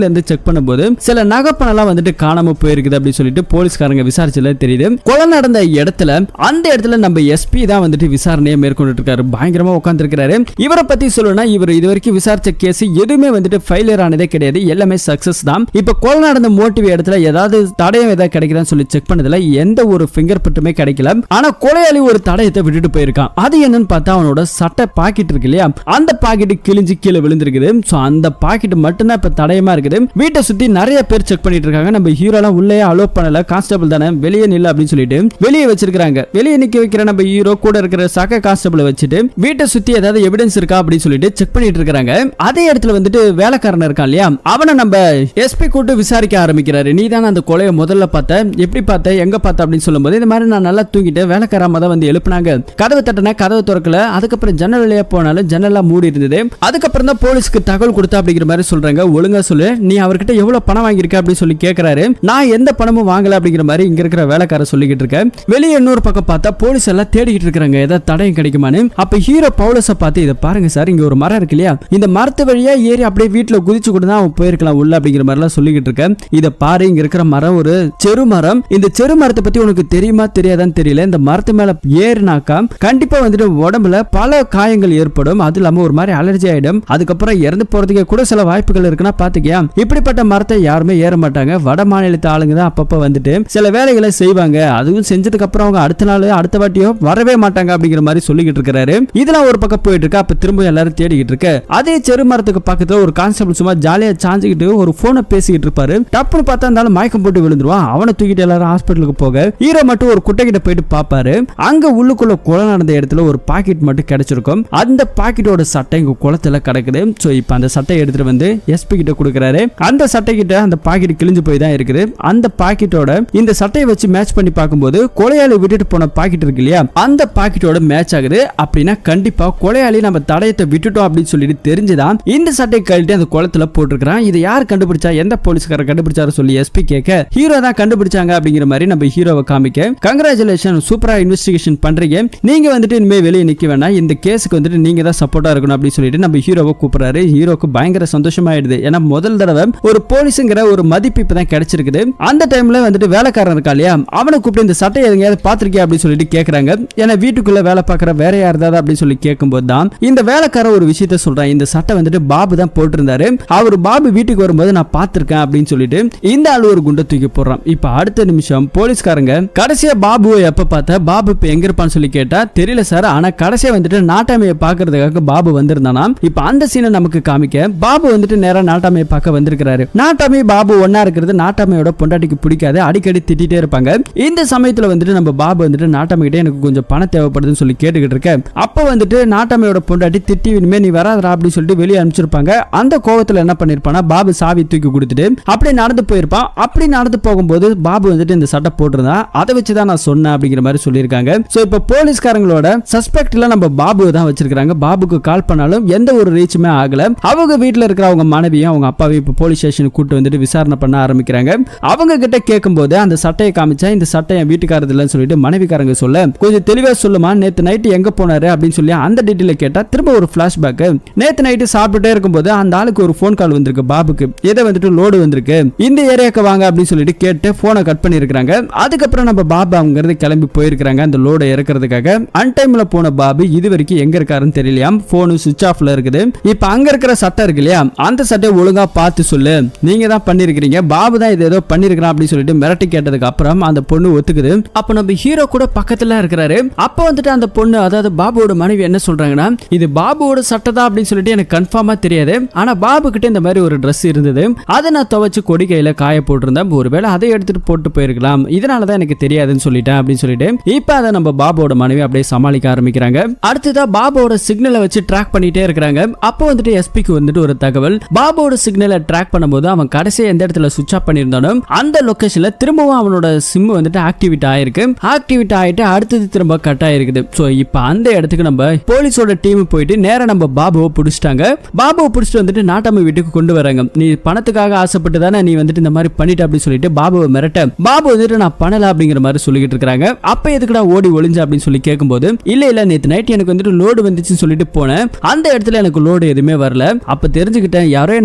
இருந்து செக் பண்ணும்போது சில நகைப்பணம்லாம் வந்துட்டு காணாம போயிருக்குது அப்படின்னு சொல்லிட்டு போலீஸ்காரங்க விசாரிச்சல தெரியுது. கொலை நடந்த இடத்துல அந்த இடத்துல நம்ம எஸ்பி தான் வந்துட்டு விசாரணையை மேற்கொண்டு இருக்காரு. பயங்கரமா உட்கார்ந்து இருக்காரு. இவரை பத்தி சொல்லணும்னா இவர் இதுவரைக்கும் விசாரிச்ச கேஸ் எதுவுமே வந்துட்டு ஃபெயிலியர் ஆனதே கிடையாது. எல்லாமே சக்சஸ் தான். இப்ப கொலை நடந்த மோட்டிவ் இடத்துல ஏதாவது தடயம் ஏதாவது கிடைக்குதான்னு சொல்லி செக் பண்ணதுல எந்த ஒரு ஃபிங்கர் பிரிண்ட்டுமே கிடைக்கல. ஆனா கொலையாளி ஒரு தடயத்தை விட்டுட்டு போயிருக்கான். அது என்னன்னு பார்த்தா அவனோட சட்டை பாக்கெட் இருக்கு இல்லையா, அந்த பாக்கெட் கிழிஞ்சு கீழே விழுந்திருக்குது. சோ அந்த பாக்கெட் மட்டும்தான் இப்ப தடயமா இருக்குது. வீட்டை சுத்தி நிறைய பேர் செக் பண்ணிட்டு இருக்காங்க. நம்ம ஹீரோலாம் உள்ளே அலோ பண்ணல, கான்ஸ்டபிள் தானே வெளியே நில்ல அப்படின்னு சொல்லிட்டு வெளியே வச்சிருக்காங்க. வெளியே நிக்க வைக்கிற நம்ம ஹீரோ கூட இருக்கிற சக கான்ஸ்டபிள் வச்சுட்டு வீட்டை சுத்தி ஏதாவது எவிடன்ஸ் இருக்கா அப்படின்னு சொல்லிட்டு செக் பண்ணிட்டு இருக்காங்க. அதே இடத்துல வந்துட்டு வேலைக்காரன் இருக்கான் இல்லையா, அவனை நம்ம எஸ்பி கூட்டு விசாரிக்க ஆரம்பிக்கிறாரு. நீ தானே அந்த கொலையை முதல்ல பார்த்த, எப்படி பார்த்த, எங்க பார்த்த அப்படின்னு சொல்லும்போது இந்த மாதிரி நான் நல்லா தூங்கிட்டு வேலைக்காரமா தான் வந்து எழுப்புனாங்க. கதவு தட்டினா கதவு திறக்கல. அதுக்கப்புறம் ஜன்னல் வழியா போனாலும் ஜன்னல்லாம் மூடி இருந்தது. அதுக்கப்புறம் தான் போலீஸ்க்கு தகவல் கொடுத்தா அப்படிங்கிற மாதிரி சொல்றாங்க. ஒழுங்கா சொல்லு, நீ அவர்கிட்ட எவ்வளவு பணம் வாங்கியிருக்க அப்படின்னு சொல்லி கேட்கிறாரு. நான் எந்த பணமும் வாங்கல அப்படிங்கிற மாதிரி இங்க இருக்கிற வேலைக்காரர் சொல்லிக்கிட்டு இருக்க. வெளியே இன்னொரு பக்கம் பார்த்தா போலீஸ் எல்லாம் தேடிக்கிட்டு இருக்காங்க ஏதாவது தடயம் கிடைக்குமான்னு. அப்ப ஹீரோ பவுலஸை பார்த்து இதை பாருங்க சார், இங்க ஒரு மரம் இருக்கு இல்லையா, இந்த மரத்து வழியா ஏறி அப்படியே வீட்டுல குதிச்சு கூட தான் அவன் போயிருக்கலாம் உள்ள அப்படிங்கிற மாதிரி எல்லாம் சொல்லிக்கிட்டு இருக்க. இதை பாரு, இங்க இருக்கிற மரம் ஒரு செரு மரம். இந்த செரு மரத்தை பத்தி உனக்கு தெரியுமா தெரியாதான்னு தெரியல. இந்த மரத்து மேல ஏறினாக்கா கண்டிப்பா வந்துட்டு உடம்புல பல காயங்கள் ஏற்படும். அது இல்லாம ஒரு மாதிரி அலர்ஜி ஆயிடும். அதுக்கப்புறம் இறந்து போறதுக்கு கூட சில வாய்ப்புகள் இருக்குன்னா பாத்துக்கியா. இப்படிப்பட்ட மரத்தை யாருமே ஏற மாட்டாங்க. வட மாநிலத்து ஆளுங்க தான் அப்பப்ப வந்துட்டு சில வேலைகளை செய்வாங்க. அதுவும் செஞ்சதுக்கு அப்புறம் அவங்க அடுத்த நாள் அடுத்த வாட்டியோ வரவே மாட்டாங்க அப்படிங்கிற மாதிரி சொல்லிக்கிட்டு இருக்காரு. இதெல்லாம் ஒரு பக்கம் போயிட்டு இருக்கு. அப்ப திரும்ப எல்லாரும் தேடிக்கிட்டு இருக்கு. அதே செரு மரத்துக்கு பக்கத்துல ஒரு கான்ஸ்டபிள் சும்மா ஜாலியா சாஞ்சிக்கிட்டு ஒரு போனை பேசிக்கிட்டு இருப்பாரு. டப்புன்னு பார்த்தா இருந்தாலும் மயக்கம் போட்டு விழுந்துருவான். அவனை தூக்கிட்டு எல்லாரும் ஹாஸ்பிட்டலுக்கு போக ஹீரோ மட்டும் ஒரு குட்டை கிட்ட போயிட்டு பாப்பாரு. அங்க உள்ளுக்குள்ள கொலை நடந்த இடத்துல ஒரு பாக்கெட் மட்டும் கிடைச்சிருக்கும். அந்த பாக்கெட்டோட சட்டை இங்க குளத்துல கிடக்குது. சோ இப்ப அந்த சட்டையை எடுத்துட்டு வந்து எஸ்பி கிட்ட கொடுக்கறாரு. அந்த சட்டை கிட்ட அந்த பாக்கெட் கிழிஞ்சு போய் தான் இருக்குது. அந்த பாக்கெட்டோட இந்த சட்டையை வச்சு மேட்ச் பண்ணி பார்க்கும்போது கொலையாளி விட்டுட்டு போன பாக்கெட் இருக்கு இல்லையா, அந்த பாக்கெட்டோட மேட்ச் ஆகுது. அப்படின்னா கண்டிப்பா கொலையாளி நம்ம தடயத்தை விட்டுட்டோம் அப்படின்னு சொல்லிட்டு தெரிஞ்சுதான் இந்த சட்டையை கழட்டி அந்த குளத்துல போட்டுருக்கான். இதை யார் கண்டுபிடிச்சா, எந்த போலீஸ்காரர் கண்டுபிடிச்சாரு சொல்லி எஸ்பி கேட்க ஹீரோ தான் கண்டுபிடிச்சாங்க அப்படிங்கிற மாதிரி நம்ம ஹீரோவை காமிக்க, கங்க்ராச்சுலேஷன், சூப்பரா இன்வெஸ்டிகேஷன் பண்றீங்க, நீங்க வந்துட்டு இனிமே வெளியே நிக்க வேணாம், இந்த கேஸுக்கு வந்துட்டு நீங்க தான் சப்போர்ட்டா இருக்கணும் அப்படின்னு சொல்லிட்டு நம்ம ஹீரோவை கூப்பிடுறாரு. ஹீரோக்கு பயங்கர சந்தோஷமாயிடுது. ஏன்னா முதல் தடவை ஒரு போலீஸுங்கிற ஒரு மதிப்பு இப்பதான் கிடைச்சிருக்குது. அந்த டைம்ல வந்துட்டு வேலைக்காரன் இருக்கா இல்லையா, அவனை கூப்பிட்டு இந்த சட்டையை எங்கேயாவது பாத்திருக்கியா அப்படின்னு சொல்லிட்டு கேட்கறாங்க. ஏன்னா வீட்டுக்குள்ள வேலை பார்க்குற வேற யாராவது அப்படின்னு சொல்லி கேட்கும்போது தான் இந்த வேலைக்காரன் ஒரு விஷயத்த சொல்றான். இந்த சட்டை வந்துட்டு பாபு தான் போட்டிருந்தாரு, அவர் பாபு வீட்டுக்கு வரும்போது நான் பார்த்திருக்கேன் அப்படின்னு சொல்லிட்டு இந்த ஆளு ஒரு குண்டை தூக்கி போடுறான். இப்ப அடுத்த நிமிஷம் போலீஸ்காரங்க கடைசியா பாபுவை எப்ப பார்த்த, பாபு இப்ப எங்க இருப்பான்னு சொல்லி கேட்டா தெரியல சார், ஆனா கடைசியா வந்துட்டு நாட்டாமையை பாக்குறதுக்காக பாபு வந்திருந்தானா. இப்ப அந்த சீனை நமக்கு காமிக்க பாபு வந்துட்டு நேரா நாட்டாமையை பார்க்க வந்திருக்கிறாரு. நாட்டாமை பாபு ஒன்னா இருக்கிறது நாட்டாமையோட பொண்டாட்டிக்கு பிடிக்காது, அடிக்கடி திட்டிட்டே இருப்பாங்க. இந்த சமயத்துல வந்துட்டு நம்ம பாபு வந்துட்டு நாட்டாமை கிட்ட எனக்கு கொஞ்சம் பணம் தேவைப்படுதுன்னு சொல்லி கேட்டுக்கிட்டு இருக்க. அப்ப வந்துட்டு நாட்டாமையோட பொண்டாட்டி திட்டி இனிமே நீ வராதரா அப்படின்னு சொல்லிட்டு வெளியே அனுப்பிச்சிருப்பாங்க. அந்த கோவத்துல என்ன பண்ணிருப்பானா பாபு சாவி தூக்கி கொடுத்துட்டு அப்படியே நடந்து போயிருப்பான். அப்படி நடந்து போகும்போது பாபு வந்துட்டு இந்த சட்டை போட்டிருந்தா, அதை வச்சுதான் நான் சொன்னேன் அப்படிங்கிற மாதிரி சொல்லியிருக்காங்க. சோ இப்ப போலீஸ்காரங்களோட சஸ்பெக்ட்ல நம்ம பாபு தான் வச்சிருக்காங்க. பாபுக்கு கால் பண்ணாலும் எந்த ஒரு ரீச்சுமே ஆகல. அவங்க வீட்டுல இருக்கிற அவங்க மனைவியும் அவங்க அப்பாவையும் இப்ப போலீஸ் ஸ்டேஷனுக்கு கூட்டு வந்துட்டு விசாரணை பண்ண ஆரம்பிக்கிறாங்க. அவங்க கிட்ட கேட்கும்போது அந்த சட்டையை காமிச்சா இந்த சட்டை என் வீட்டுக்காரது இல்லைன்னு சொல்லிட்டு மனைவிக்காரங்க சொல்ல, கொஞ்சம் தெளிவா சொல்லுமா, நேத்து நைட்டு எங்க போனாரு அப்படின்னு சொல்லி அந்த டீட்டெயில கேட்டா திரும்ப ஒரு பிளாஷ்பேக். நேத்து நைட்டு சாப்பிட்டுட்டே இருக்கும்போது அந்த ஆளுக்கு ஒரு போன் கால் வந்திருக்கு பாபுக்கு, எதை வந்துட்டு லோடு வந்திருக்கு, இந்த ஏரியாக்கு வாங்க அப்படின்னு சொல்லிட்டு கேட்டு போனை கட் பண்ணி இருக்காங்க. அதுக்கப்புறம் நம்ம பாபு அவங்க கிளம்பி போயிருக்காங்க அந்த லோடை இறக்கிறதுக்காக. அன்டைம்ல போன பாபு இது வரைக்கும் எங்க இருக்காருன்னு தெரியலையாம். போனு சுவிட்ச் ஆஃப்ல இருக்குது. இப்ப அங்க இருக்கிற சட்டை இருக்கு இல்லையா, அந்த சட்டையை ஒழுங்கா பார்த்து சொல்லு, நீங்க தான் பண்ணிருக்கீங்க, பாபு தான் இது ஏதோ பண்ணிருக்கான் அப்படின்னு சொல்லிட்டு மிரட்டி கேட்டதுக்கு அப்புறம் அந்த பொண்ணு ஒத்துக்குது. அப்ப நம்ம ஹீரோ கூட பக்கத்துல இருக்கிறாரு. அப்ப வந்துட்டு அந்த பொண்ணு, அதாவது பாபுவோட மனைவி என்ன சொல்றாங்கன்னா, இது பாபுவோட சட்டை தான் அப்படின்னு சொல்லிட்டு எனக்கு கன்ஃபார்மா தெரியாது, ஆனா பாபு கிட்ட இந்த மாதிரி ஒரு Dress இருந்தது, அதை நான் துவைச்சு கொடி கையில காய போட்டிருந்தேன், ஒருவேளை அதை எடுத்துட்டு போட்டு போயிருக்கலாம், இதனாலதான் எனக்கு தெரியாதுன்னு சொல்லிட்டேன் அப்படின்னு சொல்லிட்டு இப்ப அதை நம்ம பாபுவோட மனைவி அப்படியே சமாளிக்க ஆரம்பிக்கிறாங்க. அடுத்ததா பாபுவோட சிக்னலை வச்சு ட்ராக் பண்ணிட்டே இருக்காங்க. அப்போ வந்துட்டு எஸ்பிக்கு வந்துட்டு ஒரு தகவல், பாபுவோட சிக்னலை ட்ராக் பண்ணும்போது அவன் கடைசியா எந்த இடத்துல சுவிட்ச் ஆஃப் பண்ணியிருந்தாலும் அந்த லொகேஷன்ல திரும்பவும் அவனோட சிம் வந்துட்டு ஆக்டிவேட் ஆயிருக்கு. ஆக்டிவேட் ஆயிட்டு அடுத்தது திரும்ப கட் ஆயிருக்குது. சோ இப்போ அந்த இடத்துக்கு நம்ம போலீஸோட டீம் போயிட்டு நேரா நம்ம பாபுவை பிடிச்சிட்டாங்க. பாபுவை பிடிச்சிட்டு வந்துட்டு நாட்டாமை வீட்டுக்கு கொண்டு வராங்க. நீ பணத்துக்காக ஆசைப்பட்டு தானே நீ வந்துட்டு இந்த மாதிரி பண்ணிட்டு அப்படின்னு சொல்லிட்டு பாபுவை மிரட்ட, பாபு வந்துட்டு நான் பண்ணல அப்படிங்கிற மாதிரி சொல்லிட்டு இருக்காங்க. அப்ப எதுக்குடா ஓடி ஒளிஞ்சு அப்படின்னு சொல்லி கேட்கும்போது, இல்ல நேத்து நைட் எனக்கு வந்துட்டு லோடு வந்துச்சுன்னு சொல்லிட்டு போனேன், அந்த இடத்துல எனக்கு லோடு எதுவுமே வரல, அப்ப தெரிஞ்சுக்கிட்டேன் யாரோ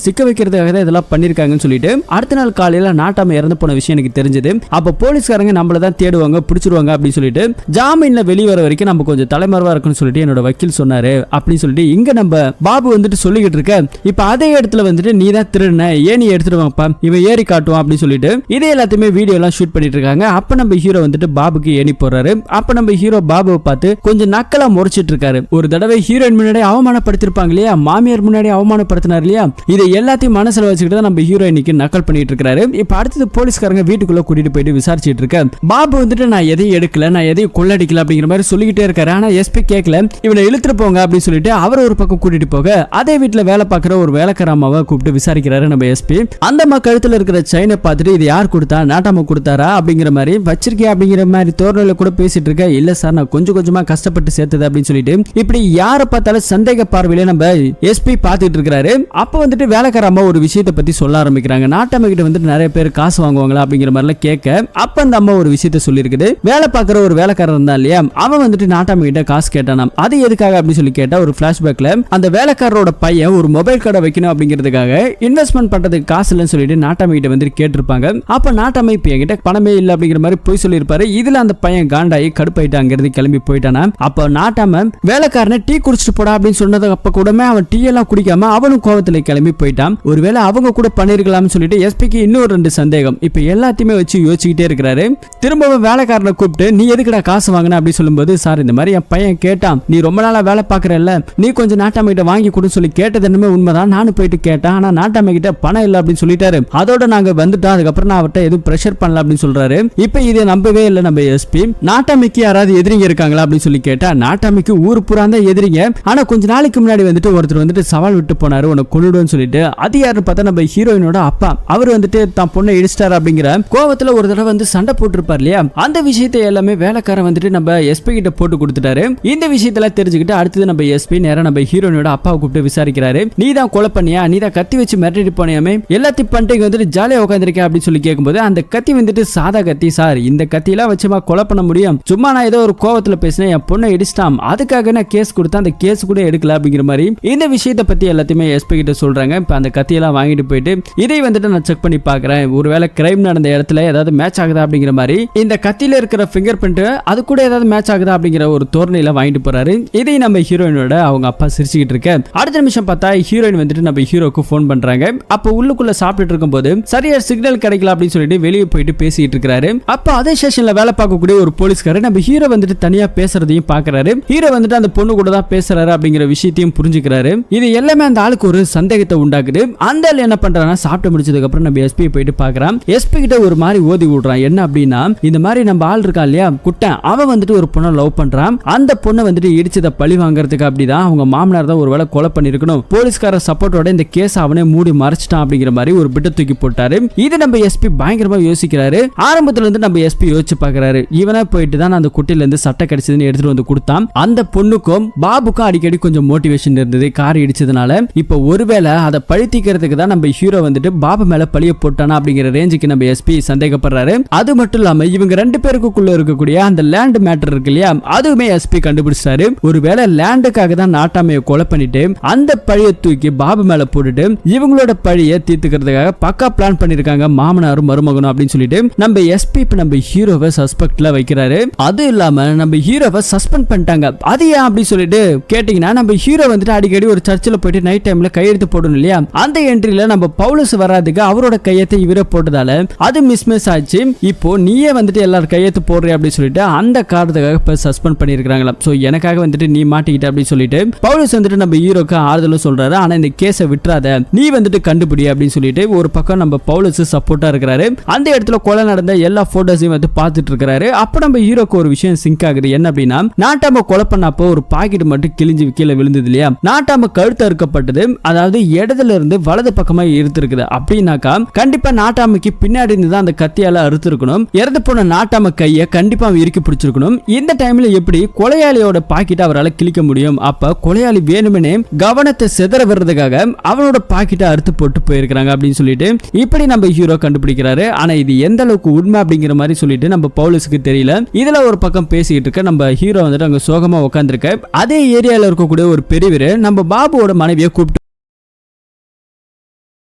சிக்க வைக்கிறதுக்காக தான் இதெல்லாம் பண்ணிருக்காங்கன்னு சொல்லிட்டு அடுத்த நாள் காலையில நாட்டாம இறந்து போன விஷயம் எனக்கு தெரிஞ்சது. அப்ப போலீஸ்காரங்க நம்மள தான் தேடுவாங்க, பிடிச்சிருவாங்க அப்படின்னு சொல்லிட்டு ஜாமீன்ல வெளிய வர வரைக்கும் நம்ம கொஞ்சம் தலைமறைவா இருக்குன்னு சொல்லிட்டு என்னோட வக்கீல் சொன்னாரு அப்படின்னு சொல்லிட்டு இங்க நம்ம பாபு வந்துட்டு சொல்லிக்கிட்டு இருக்க. இப்ப அதே இடத்துல வந்துட்டு நீ தான் திருடுன, ஏன் நீ எடுத்துட்டு வாப்பா, இவன் ஏறி காட்டுவான் அப்படின்னு சொல்லிட்டு இதே எல்லாத்தையுமே வீடியோ எல்லாம் ஷூட் பண்ணிட்டு இருக்காங்க. அப்ப நம்ம ஹீரோ வந்துட்டு பாபுக்கு ஏணி போறாரு. அப்ப நம்ம ஹீரோ பாபுவை பார்த்து கொஞ்சம் நக்கலா முறைச்சிட்டு இருக்காரு. ஒரு தடவை ஹீரோயின் முன்னாடி அவமானப்படுத்திருப்பாங்க இல்லையா, மாமியார் முன்னாடி அவமானப்படுத்தினார் இல்லையா, இதை எல்லாத்தையும் மனசுல வச்சுக்கிட்டு நம்ம ஹீரோயினுக்கு நக்கல் பண்ணிட்டு இருக்காரு. இப்ப அடுத்தது போலீஸ்காரங்க வீட்டுக்குள்ள கூட்டிட்டு போயிட்டு விசாரிச்சிட்டு இருக்க. பாபு வந்துட்டு நான் எதையும் எடுக்கல, நான் எதையும் கொள்ளடிக்கல அப்படிங்கிற மாதிரி சொல்லிக்கிட்டே இருக்காரு. ஆனா எஸ்பி கேட்கல. இவனை இழுத்துட்டு போங்க அப்படின்னு சொல்லிட்டு அவர் ஒரு பக்கம் கூட்டிட்டு போக அதே வீட்டுல வேலை பார்க்கிற ஒரு வேலைக்கார அம்மாவை கூப்பிட்டு விசாரிக்கிறாரு நம்ம எஸ்பி. அந்த அம்மா கழுத்துல இருக்கிற செயினை பார்த்துட்டு இது யார் கொடுத்தா, நாட்டாம கொடுத்தாரா அப்படிங்கிற மாதிரி வச்சிருக்கேன் அப்படிங்கிற மாதிரி தோரணையில கூட பேசிட்டு இருக்க. இல்ல சார், நான் கொஞ்சம் கொஞ்சமா கஷ்டப்பட்டு சேர்த்தது அப்படின்னு சொல்லிட்டு இப்படி யாரை பார்த்தாலும் சந்தேக பார்வையில நம்ம எஸ்பி பார்த்துட்டு இருக்காரு. அப்ப வந்துட்டு வேலைக்கார அம்மா ஒரு விஷயத்தை பத்தி சொல்ல ஆரம்பிக்கிறாங்க. நாட்டாம கிட்ட வந்துட்டு நிறைய பேர் காசு வாங்குவாங்களா அப்படிங்கிற மாதிரிலாம் கேட்க அப்ப அந்த அம்மா ஒரு விஷயத்தை சொல்லியிருக்குது. வேலை பார்க்குற ஒரு வேலைக்காரர் இருந்தா இல்லையா, அவன் வந்துட்டு நாட்டாம கிட்ட காசு கேட்டானாம். அது எதுக்காக அப்படின்னு சொல்லி கேட்டா ஒரு பிளாஷ்பேக்ல அந்த வேலைக்காரரோட பையன் ஒரு மொபைல் கடை வைக்கணும் அப்படிங்கிறதுக்காக இன்வெஸ்ட்மெண்ட் பண்றதுக்கு காசு இல்லைன்னு சொல்லிட்டு நாட்டாம கிட்ட வந்து கேட்டிருப்பாங்க. அப்ப நாட்டாம இப்ப என்கிட்ட பணமே இல்லை அப்படிங்கிற மாதிரி போய் சொல்லியிருப்பாரு. இதுல அந்த பையன் காண்டாயி கடுப்பாயிட்டு அங்கிருந்து கிளம்பி போயிட்டானா. அப்ப நாட்டாம வேலைக்காரனை டீ குடிச்சிட்டு போடா அப்படின்னு சொன்னது அப்ப கூட அவன் டீ எல்லாம் குடிக்காம அவனும் கோவத்துல கிளம்பி போயிட்டான். ஒருவேளை அவங்க கூட பண்ணிருக்கலாம்னு சொல்லிட்டு எஸ்பிக்கு இன்னொரு 2 சந்தேகம். இப்ப எல்லாத்தையுமே வச்சு யோசிச்சுக்கிட்டே இருக்கிறாரு. திரும்பவும் வேலைக்காரனை கூப்பிட்டு நீ எதுக்குடா காசு வாங்கின அப்படி சொல்லும்போது, சார் இந்த மாதிரி என் பையன் கேட்டான், நீ ரொம்ப நாளா வேலை பாக்குறல்ல, நீ கொஞ்சம் நாட்டாம கிட்ட வாங்கி கொடுன்னு சொல்லி கேட்டது என்னமே உண்மைதான், நானும் போயிட்டு கேட்டேன், ஆனா நாட்டாம கிட்ட பணம் இல்லை அப்படின்னு சொல்லிட்டாரு. அதோட நாங்க வந்துட்டோம், அதுக்கப்புறம் நான் அவர்கிட்ட எதுவும் பிரஷர் பண்ணல அப்படின்னு சொல்றாரு. இப்ப இதை நம்பவே இல்லை நம்ம எஸ்பி. நாட்டாமைக்கு யாராவது எதிரிங்க இருக்காங்களா அப்படின்னு சொல்லி கேட்டா நாட்டாமைக்கு ஊர் புறா தான் எதிரிங்க, ஆனா கொஞ்ச நாளைக்கு முன்னாடி வந்துட்டு ஒருத்தர் வந்துட்டு சவால் விட்டு போனாரு உன்னை கொன்னுடுன்னு சொல்லிட்டு. அது யாருன்னு பார்த்தா நம்ம ஹீரோயினோட அப்பா. அவர் வந்துட்டு தான் பொண்ணை இடிச்சிட்டாரு அப்படிங்கிற கோவத்துல ஒரு தடவை வந்து சண்டை போட்டுருப்பார் இல்லையா, அந்த விஷயத்தை எல்லாமே வேலைக்காரன் வந்துட்டு நம்ம எஸ்பி கிட்ட போட்டு கொடுத்துட்டாரு. இந்த விஷயத்தெல்லாம் தெரிஞ்சுக்கிட்டு அடுத்தது நம்ம எஸ்பி நேரா நம்ம ஹீரோயினோட அப்பாவை கூப்பிட்டு விசாரிக்கிறாரு. நீ தான் கொலை பண்ணியா, நீ தான் கத்தி வச்சு மிரட்டிட்டு போனியாமே, எல்லாத்தையும் பண்ணிட்டு வந்துட்டு ஜாலியா உட்காந்துருக்கேன் அப்படின்னு சொல்லி கேட்கும்போது அந்த கத்தி வந்துட்டு சாதா கத்தி சார், இந்த கத்தியெல்லாம் வச்சுமா கொலை பண்ண முடியும், சும்மா நான் ஏதோ ஒரு கோவத்துல பேசினேன், என் பொண்ணை இடிச்சிட்டான், அதுக்காக நான் கேஸ் கொடுத்தேன், அந்த கேஸ் கூட எடுக்கல அப்படிங்கிற மாதிரி இந்த விஷயத்தை பத்தி எல்லாத்தையுமே எஸ்பி கிட்ட சொல்றாங்க. இப்ப அந்த கத்தியெல்லாம் வாங்கிட்டு போயிட்டு இதை வந்துட்டு நான் செக் பண்ணி பாக்குறேன், ஒருவேளை கிரைம் நடந்த இடத்துல ஏதாவது மேட்ச் ஆகுதா அப்படிங்கிற மாதிரி இந்த கத்தியில இருக்கிற பிங்கர் பிரிண்ட் அது கூட ஏதாவது மேட்ச் ஆகுதா அப்படிங்கிற ஒரு தோரணையில வாங்கிட்டு போறாரு. இதை நம்ம ஹீரோயினோட அவங்க அப்பா சிரிச்சுக்கிட்டு இருக்க. அடுத்த நிமிஷம் பார்த்தா ஹீரோயின் வந்துட்டு நம்ம ஹீரோக்கு போன் பண்றாங்க. அப்ப உள்ளுக்குள்ள சாப்பிட்டு இருக்கும் போது சரியா சிக்னல் கிடைக்கல அப்படின்னு சொல்லிட்டு வெளியே போயிட்டு பேசிட்டு இருக்காரு. அப்ப அதே ஸ்டேஷன்ல வேலை பார்க்கக்கூடிய ஒரு போலீஸ்காரர் நம்ம ஹீரோ வந்துட்டு தனியா பேசுறதையும் பாக்குறாரு. ஹீரோ வந்துட்டு அந்த பொண்ணு கூட தான் பேசுறாரு அப்படிங்கிற விஷயத்தையும் புரிஞ்சுக்கிறாரு. இது எல்லாமே அந்த ஆளுக்கு ஒரு சந்தேகத்தை உண்டாக்குது. அந்த ஆள் என்ன பண்றானா, சாப்பிட்டு முடிச்சதுக்கு அப்புறம் நம்ம எஸ்பி போயிட்டு பாக்குறான். எஸ்பி கிட்ட ஒரு மாதிரி ஓதி விடுறான். என்ன அப்படின்னா, இந்த மாதிரி நம்ம ஆள் இருக்கா இல்லையா குட்டன், அவன் வந்துட்டு ஒரு பொண்ணை லவ் பண்றான். அந்த பொண்ணை வந்துட்டு இடிச்சத பழி வாங்குறதுக்கு அப்படிதான் அவங்க மாமனார் தான் ஒருவேளை கொலை பண்ணிருக்கணும், போலீஸ்கார சப்போர்ட்டோட இந்த கேஸ் அவனே மூடி மறைச்சிட்டான் அப்படிங்கிற மாதிரி ஒரு பிட்ட தூக்கி போட்டாரு. இது நம்ம எஸ்பி பயங்கரமா யோசிக்கிறாரு. ஆரம்பத்துல இருந்து நம்ம எஸ்பி யோசிச்சு பாக்குறாரு. இவனே போயிட்டு தான் அந்த குட்டில இருந்து சட்டை கிடைச்சதுன்னு எடுத்துட்டு வந்து கொடுத்தான். அந்த பொண்ணுக்கும் பாபுக்கும் அடிக்கடி கொஞ்சம் மோட்டிவேஷன் இருந்தது கார் இடிச்சதுனால. இப்ப ஒருவேளை அதை பழித்திக்கிறதுக்கு தான் நம்ம ஹீரோ வந்துட்டு பாபு மேல பழிய போட்டானா அப்படிங்கிற ரேஞ்சுக்கு நம்ம எஸ்பி சந்தேகப்படுறாரு. அது மட்டும் இல்லாம இவங்க 2 பேருக்குள்ள இருக்கக்கூடிய அந்த லேண்ட் மேட்டர் இருக்கு இல்லையா, அதுவுமே எஸ்பி கண்டுபிடிச்சாரு. ஒருவேளை லேண்டுக்காக தான் நாட்டாமையை கொலை பண்ணிட்டு அந்த பழிய தூக்கி பாபு மேல போட்டுட்டு இவங்களோட பழிய தீர்த்துக்கிறதுக்காக பக்கா பிளான் பண்ணிருக்காங்க மாமனாரும் மருமகனும் அப்படின்னு சொல்லிட்டு நம்ம எஸ்பி இப்ப நம்ம ஹீரோவை சஸ்பெக்ட்ல வைக்கிறாரு. அது இல்லாம நம்ம ஹீரோவை சஸ்பெண்ட் பண்ணிட்டாங்க. அது ஏன் அப்படி சொல்லிட்டு கேட்டீங்கன்னா, நம்ம ஹீரோ வந்துட்டு அடிக்கடி ஒரு சர்ச்சில் போயிட்டு நைட் டைம்ல கையெழுத்து போடணும் இல்லையா, அந்த என்ட்ரியில நம்ம பவுலஸ் வராதுக்கு அவரோட கையெழுத்தை இவரே போட்டதால அது மிஸ் ஆச்சு. இப்போ நீயே வந்துட்டு எல்லாரும் கையெழுத்து போடுற அப்படின்னு சொல்லிட்டு அந்த காரணத்துக்காக சஸ்பெண்ட் பண்ணிருக்காங்களா. சோ எனக்காக வந்துட்டு நீ மாட்டிக்கிட்ட அப்படின்னு சொல்லிட்டு பவுலஸ் வந்துட்டு நம்ம ஹீரோக்கு ஆறுதலும் சொல்றாரு. ஆனா இந்த கேஸை விட்டுறாத, நீ வந்துட்டு கண்டுபிடி அப்படின்னு சொல்லிட்டு ஒரு பக்கம் நம்ம பவுலஸ் சப்போர்ட்டா இருக்கிறாரு. அந்த இடத்துல கொலை நடந்த எல்லா போட்டோஸையும் வந்து பார்த்துட்டு இருக்காரு. அப்ப நம்ம ஹீரோக்கு ஒரு விஷயம் சிங்க் ஆகுது. என்ன அப்படின்னா, நாட்டாம கொலை பண்ணப்போ ஒரு பாக்கெட் மட்டும் கிழிஞ்சு கீழே விழுந்தது இல்லையா, நாட்டாம கழுத்து அறுக்கப்பட்டது, அதாவது இடதுல இருந்து வலது பக்கமா இருந்திருக்குது. அப்படின்னாக்கா கண்டிப்பா நாட்டாமைக்கு பின்னாடி இருந்து தான் அந்த கத்தியால அறுத்திருக்கணும். இறந்து போன நாட்டாம கையை கண்டிப்பா இறுக்கி பிடிச்சிருக்கணும். இந்த டைம்ல எப்படி கொலையாளியோட பாக்கெட் அவரால் கிழிக்க முடியும்? அப்ப கொலையாளி வேணுமெனே கவனத்தை சிதற விடுறதுக்காக அவனோட பாக்கெட்டை அறுத்து போட்டு போயிருக்காங்க அப்படின்னு சொல்லிட்டு இப்படி நம்ம ஹீரோ கண்டுபிடிக்கிறாரு. ஆனா இது எந்த அளவுக்கு உண்மை அப்படிங்கிற மாதிரி சொல்லிட்டு நம்ம பவுலஸுக்கு தெரியல. இதுல ஒரு பக்கம் பேசிட்டு இருக்க நம்ம ஹீரோ வந்துட்டு அங்க சோகமா உட்கார்ந்திருக்க. அதே ஏரியால இருக்கக்கூடிய ஒரு பெரியவர் நம்ம பாபுவோட மனைவியை கூப்பிட்டு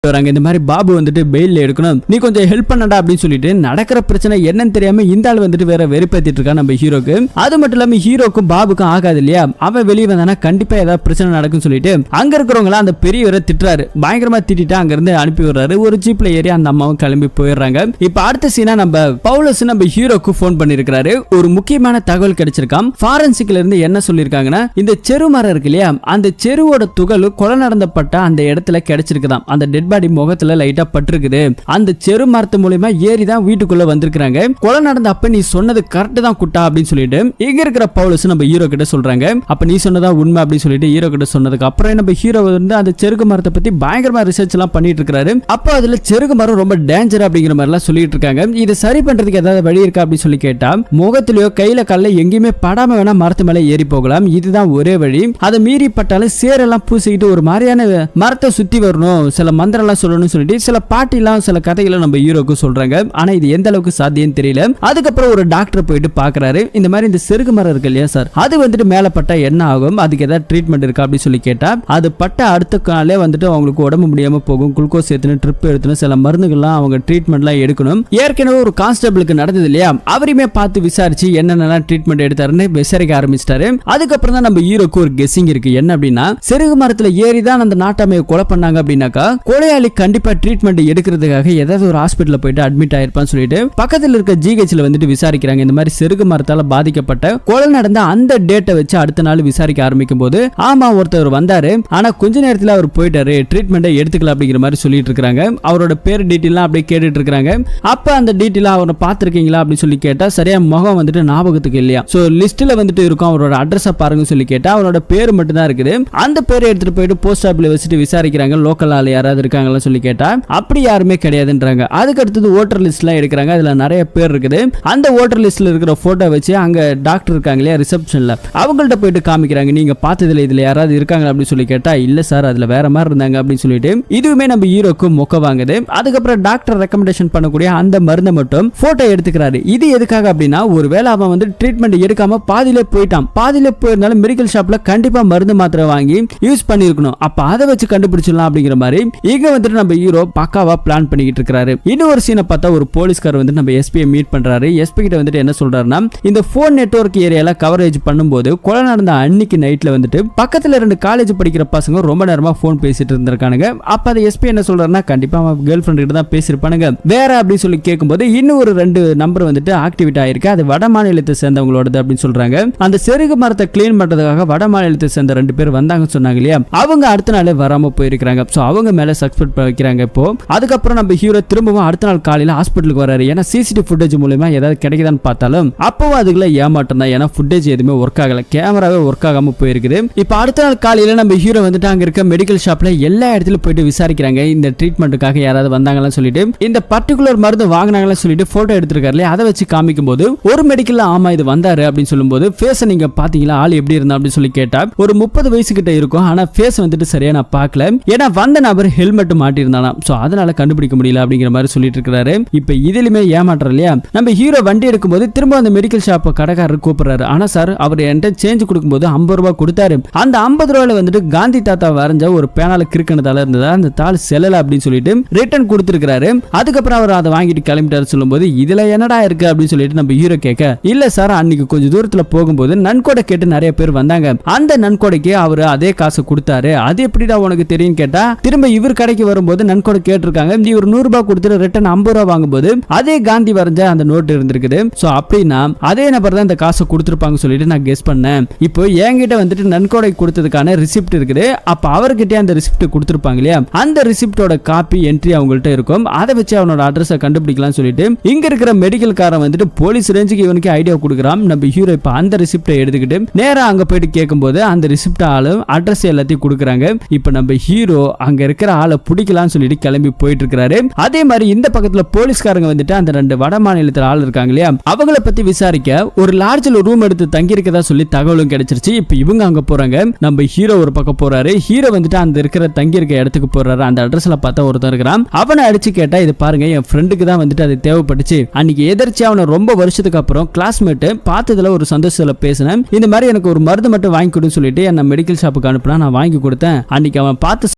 வராங்க. இந்த மாதிரி பாபு வந்துட்டு பெயில் எடுக்கணும், நீ கொஞ்சம் ஹெல்ப் பண்ணடா அப்படின்னு சொல்லிட்டு நடக்கிற பிரச்சனை என்னன்னு தெரியாம இந்த ஆள் வந்துட்டு வேற வெறுப்பேத்திட்டு இருக்கான் நம்ம ஹீரோக்கு. அது மட்டும் இல்லாம ஹீரோக்கும் பாபுக்கும் ஆகாது இல்லையா, அவன் வெளியே வந்தானா கண்டிப்பா ஏதாவது பிரச்சனை நடக்கும் சொல்லிட்டு அங்க இருக்கிறவங்க அந்த பெரியவரை திட்டுறாரு. பயங்கரமா திட்டிட்டு அங்க இருந்து அனுப்பி விடுறாரு. ஒரு ஜீப்ல ஏறி அந்த அம்மாவும் கிளம்பி போயிடுறாங்க. இப்ப அடுத்த சீனா நம்ம பவுலஸ் நம்ம ஹீரோக்கு போன் பண்ணிருக்காரு. ஒரு முக்கியமான தகவல் கிடைச்சிருக்காம். ஃபாரன்சிக்ல இருந்து என்ன சொல்லிருக்காங்கன்னா, இந்த செரு மரம் இருக்கு இல்லையா, அந்த செருவோட துகள் கொலை நடந்தப்பட்ட அந்த இடத்துல கிடைச்சிருக்குதாம். அந்த டெட் பாடி முகத்துல லைட்டா பட்டிருக்குது. அந்த செரு மரத்து மூலமா ஏறி தான் வீட்டுக்குள்ள வந்திருக்காங்க. கொலை நடந்த அப்ப நீ சொன்னது கரெக்ட் தான் குட்டா அப்படின்னு சொல்லிட்டு இங்க இருக்கிற பவுலஸ் நம்ம ஹீரோ கிட்ட சொல்றாங்க. அப்ப நீ சொன்னதா உண்மை அப்படின்னு சொல்லிட்டு ஹீரோ கிட்ட சொன்னதுக்கு அப்புறம் நம்ம ஹீரோ வந்து அந்த செருகு மரத்தை பத்தி பயங்கரமா ரிசர்ச் எல்லாம் பண்ணிட்டு இருக்காரு. அப்ப அதுல செருகு மரம் ரொம்ப டேஞ்சர் அப்படிங்கிற மாதிரி எல்லாம் சொல்லிட்டு இருக்காங்க. இதை சரி பண்றதுக்கு ஏதாவது வழி இருக்கா அப்படின்னு சொல்லி கேட்டா, முகத்திலயோ கையில கால்ல எங்கேயுமே படாம வேணா மரத்து மேல ஏறி போகலாம், இதுதான் ஒரே வழி. அதை மீறி பட்டாலும் சேரெல்லாம் பூசிக்கிட்டு ஒரு மாதிரியான மரத்தை சுத்தி வரணும், சில மந்திரம் சொல்லணும்னு சொல்லிட்டு சில பாட்டிலாம் சில கதைகளை நம்ம ஹீரோக்கு சொல்றாங்க. ஆனா இது எந்த அளவுக்கு சாத்தியம் தெரியல. அதுக்கப்புறம் ஒரு டாக்டர் போயிட்டு பாக்குறாரு. இந்த மாதிரி இந்த செருகு மரம் இருக்கு இல்லையா சார், அது வந்துட்டு மேல பட்டா என்ன ஆகும், அதுக்கு ஏதாவது ட்ரீட்மெண்ட் இருக்கா அப்படின்னு சொல்லி கேட்டா, அது பட்ட அடுத்த காலே வந்துட்டு அவங்களுக்கு உடம்பு முடியாம போகும், குளுக்கோஸ் ஏத்தணும், ட்ரிப் எடுத்தணும், சில மருந்துகள்லாம் அவங்க ட்ரீட்மெண்ட்லாம் எடுக்கணும். ஏற்கனவே ஒரு கான்ஸ்டபிளுக்கு நடந்தது இல்லையா, அவரையுமே பார்த்து விசாரிச்சு என்னென்னலாம் ட்ரீட்மெண்ட் எடுத்தாருன்னு விசாரிக்க ஆரம்பிச்சிட்டாரு. அதுக்கப்புறம் தான் நம்ம ஹீரோக்கு ஒரு கெஸ்ஸிங் இருக்கு. என்ன அப்படின்னா, செருகு மரத்துல ஏறி தான் அந்த நாட்டாமையை கொலை பண்ணாங்க அப்படின்னாக்கா கொலையாளி கண்டிப்பா ட்ரீட்மெண்ட் எடுக்கிறதுக்காக ஏதாவது ஒரு ஹாஸ்பிட்டல்ல போயிட்டு அட்மிட் ஆயிருப்பான்னு சொல்லிட்டு பக்கத்துல இருக்க ஜிஹெச்ல வந்துட்டு விசாரிக்கிறாங்க. இந்த மாதிரி செருகு மரத்தால பாதிக்கப்பட்ட கொலை நடந்த அந்த டேட்டை வச்சு அடுத்த நாள் விசாரிக்க ஆரம்பிக்கும் போது, ஆமா ஒருத்தர் வந்தாரு, ஆனா கொஞ்ச நேரத்துல அவர் போயிட்டாரு, ட்ரீட்மெண்ட்டை எடுத்துக்கலாம் அப்படிங்கிற மாதிரி சொல்லிட்டு இருக்காங்க. அவரோட பேர் டீட்டெயிலாம் அப்படியே கேட்டுட்டு இருக்காங்க. அப்ப அந்த டீட்டெயில அவரை பார்த்திருக்கீங்களா அப்படின்னு சொல்லி கேட்டா, சரியா முகம் வந்துட்டு ஞாபகத்துக்கு இல்லையா, சோ லிஸ்ட்ல வந்துட்டு இருக்கும், அவரோட அட்ரஸ பாருங்க சொல்லி கேட்டா அவரோட பேர் மட்டும் தான் இருக்குது. அந்த பேரை எடுத்துட்டு போயிட்டு போஸ்ட் ஆஃபீஸ்ல வச்சுட்டு விசாரிக்கிறாங்க, லோக்கல் ஆள் யாராவது இருக்காங்களா சொல்லி கேட்டா அப்படி யாருமே கிடையாதுன்றாங்க. அதுக்கு அடுத்தது ஓட்டர் லிஸ்ட்லாம் எடுக்கிறாங்க. அதுல நிறைய பேர் இருக்குது. அந்த ஓட்டர் லிஸ்ட்ல இருக்கிற போட்டோ வச்சு அங்க டாக்டர் இருக்காங்க இல்லையா ரிசப்ஷன்ல, அவங்கள்ட்ட போயிட்டு காமிக்கிறாங்க. நீங்க பார்த்ததுல இதுல யாராவது இருக்காங்க அப்படின்னு சொல்லி கேட்டா, இல்ல சார் அதுல வேற மாதிரி இருந்தாங்க அப்படின்னு சொல்லிட்டு இதுவுமே நம்ம ஹீரோக்கு மொக்க வாங்குது. அதுக்கப்புறம் டாக்டர் ரெக்கமெண்டேஷன் பண்ணக்கூடிய அந்த மருந்தை மட்டும் போட்டோ எடுத்துக்கிறாரு. இது எதுக்காக அப்படின்னா, ஒருவேளை அவன் வந்து ட்ரீட்மெண்ட் எடுக்காம பாதியிலே போயிட்டான், பாதியிலே போயிருந்தாலும் மெடிக்கல் ஷாப்ல கண்டிப்பா மருந்து மாத்திரை வாங்கி யூஸ் பண்ணிருக்கணும், அப்ப அதை வச்சு கண்டுபிடிச்சிடலாம் அப்படிங்கிற மாதிரி இங்க வந்துட்டு நம்ம ஹீரோ பக்காவா பிளான் பண்ணிக்கிட்டு இருக்காரு. இன்னொரு சீனை பார்த்தா ஒரு போலீஸ்கார் வந்து நம்ம எஸ்பியை மீட் பண்றாரு. எஸ்பி கிட்ட வந்துட்டு என்ன சொல்றாருன்னா, இந்த போன் நெட்வொர்க் ஏரியால கவரேஜ் பண்ணும்போது கொலை நடந்த அன்னைக்கு நைட்ல வந்துட்டு பக்கத்துல 2 காலேஜ் படிக்கிற பசங்க ரொம்ப நேரமா போன் பேசிட்டு இருந்திருக்கானுங்க. அப்ப அந்த எஸ்பி என்ன சொல்றாருன்னா, கண்டிப்பா அவன் கேர்ள் ஃபிரெண்ட் கிட்ட தான் பேசிருப்பானுங்க, வேற அப்படின்னு சொல்லி கேட்கும்போது இன்னும் ஒரு 2 நம்பர் வந்துட்டு ஆக்டிவேட் ஆயிருக்கு, அது வட மாநிலத்தை சேர்ந்தவங்களோடது அப்படின்னு சொல்றாங்க. அந்த செருகு மரத்தை கிளீன் பண்றதுக்காக வட மாநிலத்தை சேர்ந்த 2 பேர் வந்தாங்கன்னு சொன்னாங்க இல்லையா, அவங்க அடுத்த நாளே வராம போயிருக்காங்க. சோ அவங்க மேல சஸ்பெக்ட் வைக்கிறாங்க. இப்போ அதுக்கப்புறம் நம்ம ஹீரோ திரும்பவும் அடுத்த நாள் காலையில ஹாஸ்பிட்டலுக்கு வராரு. ஏன்னா சிசிடிவி ஃபுட்டேஜ் மூலமா ஏதாவது கிடைக்குதான்னு பார்த்தாலும் அப்பவும் அதுக்குள்ள ஏமாற்றம் தான். ஏன்னா ஃபுட்டேஜ் எதுவுமே ஒர்க் ஆகல, கேமராவே ஒர்க் ஆகாம போயிருக்குது. இப்போ அடுத்த நாள் காலையில நம்ம ஹீரோ வந்துட்டு அங்க இருக்க மெடிக்கல் ஷாப்ல எல்லா இடத்துலயும் போயிட்டு விசாரிக்கிறாங்க, இந்த ட்ரீட்மெண்ட்டுக்காக யாராவது வந்தாங்கன்னு சொல்லிட்டு, இந்த பர்டிகுலர் மருந்து வாங்கினாங்கன்னு சொல்லிட்டு போட்டோ எடுத்திருக்காரு. அதை வச்சு காமிக்கும் போது ஒரு மெடிக்கல்ல ஆமா இது வந்தாரு அப்படின்னு சொல்லும்போது, ஃபேஸ் நீங்க பாத்தீங்களா, ஆள் எப்படி இருந்தா அப்படின்னு சொல்லி கேட்டா, ஒரு 30 வயசு கிட்ட இருக்கும், ஆனா ஃபேஸ் வந்துட்டு சரியா நான் பார்க்கல, ஏன்னா வந்த நபர் ஹெல்மெட் மாட்டி இருந்தானா, சோ அதனால கண்டுபிடிக்க முடியல அப்படிங்கிற மாதிரி சொல்லிட்டு இருக்காரு. இப்ப இதிலுமே ஏமாற்றம் இல்லையா, நம்ம ஹீரோ வண்டி எடுக்கும்போது திரும்ப அந்த மெடிக்கல் ஷாப் கடைக்காரர் கூப்பிடுறாரு. ஆனா சார் அவர் என்கிட்ட சேஞ்ச் கொடுக்கும்போது 50 ரூபாய் கொடுத்தாரு, அந்த 50 ரூபாயில வந்துட்டு காந்தி தாத்தா வரைஞ்ச ஒரு பேனால கிறுக்கினதால இருந்ததா, அந்த தாள் செல்லல அப்படின்னு சொல்லிட்டு ரிட்டர்ன் கொடுத்திருக்காரு. அதுக்கப்புறம் அவர் அதை வாங்கிட்டு கிளம்பிட்டாரு. சொல்லும்போது இதுல என்னடா இருக்கு அப்படின்னு சொல்லிட்டு நம்ம ஹீரோ கேட்க, இல்ல சார் அன்னைக்கு கொஞ்சம் தூரத்துல போகும்போது நன்கொடை கேட்டு நிறைய பேர் வந்தாங்க, அந்த நன்கொடைக்கு அவர் அதே காசு கொடுத்தாரு, அது எப்படிடா உனக்கு தெரியும் கேட்டா, திரும்ப இவர் கடைக்கு வரும்போது நன்கொடை கேட்டிருக்காங்க, இவர் 100 ரூபாய் கொடுத்துட்டு ரிட்டர்ன் 50 ரூபாய் வாங்கும்போது அதே காந்தி வரைஞ்ச அந்த நோட் இருந்திருக்குது. சோ அப்படின்னா அதே நபர் தான் இந்த காசை கொடுத்திருப்பாங்க சொல்லிட்டு நான் கெஸ் பண்ணேன். இப்போ என்கிட்ட வந்துட்டு நன்கொடை கொடுத்ததுக்கான ரிசிப்ட் இருக்குது, அப்ப அவர்கிட்ட அந்த ரிசிப்ட் கொடுத்திருப்பாங்க இல்லையா, அந்த ரிசிப்டோட காப்பி என்ட்ரி அவங்கள்ட்ட இருக்கும், அதை வச்சு அவனோட அட்ரஸை கண்டுபிடிக்கலாம் சொல்லிட்டு இங்க இருக்கிற மெடிக்கல் காரன் வந்துட்டு போலீஸ் ரேஞ்சுக்கு இவனுக்கு ஐடியா கொடுக்குறான். நம்ம ஹீரோ இப்ப அந்த ரிசிப்டை எடுத்துக்கிட்டு நேரா அங்க போயிட்டு கேட்கும்போது அந்த ரிசிப்ட் ஆளு அட்ரஸ் எல்லாத்தையும் கொடுக்குறாங்க. இப்ப நம்ம ஹீரோ அங்க இருக்கிற ஆளை பிடிக்கலாம்னு சொல்லிட்டு கிளம்பி போயிட்டு இருக்காரு. அதே மாதிரி இந்த பக்கத்துல போலீஸ்காரங்க வந்துட்டு அந்த 2 வட மாநிலத்தில் ஆள் இருக்காங்க இல்லையா, அவங்கள பத்தி விசாரிக்க ஒரு லாட்ஜ்ல ரூம் எடுத்து தங்கி இருக்கதா சொல்லி தகவலும் கிடைச்சிருச்சு. இப்ப இவங்க அங்க போறாங்க. நம்ம ஹீரோ ஒரு பக்கம் போறாரு. ஹீரோ வந்துட்டு அந்த இருக்கிற தங்கி இருக்க இடத்துக்கு போறாரு. அந்த அட்ரஸ்ல பார்த்தா ஒருத்தர் இருக்கிறான். அவனை அடிச்சு கேட்டா, இது பாருங்க என் ஃப்ரெண்டுக்கு தான் வந்துட்டு அது தேவைப்பட்டுச்சு, அன்னைக்கு எதிர்த்து அவனை ரொம்ப வருஷத்துக்கு அப்புறம் கிளாஸ்மேட் பார்த்ததுல ஒரு சந்தோஷத்துல பேசினேன், இந்த மாதிரி எனக்கு ஒரு மருந்து மட்டும் வாங்கி கொடுன்னு சொல்லிட்டு என்ன மெடிக்கல் ஷாப்புக்கு அனுப்புனா, நான் வாங்கி கொடுத்தேன், அன்னைக்கு அவன் பார்த்து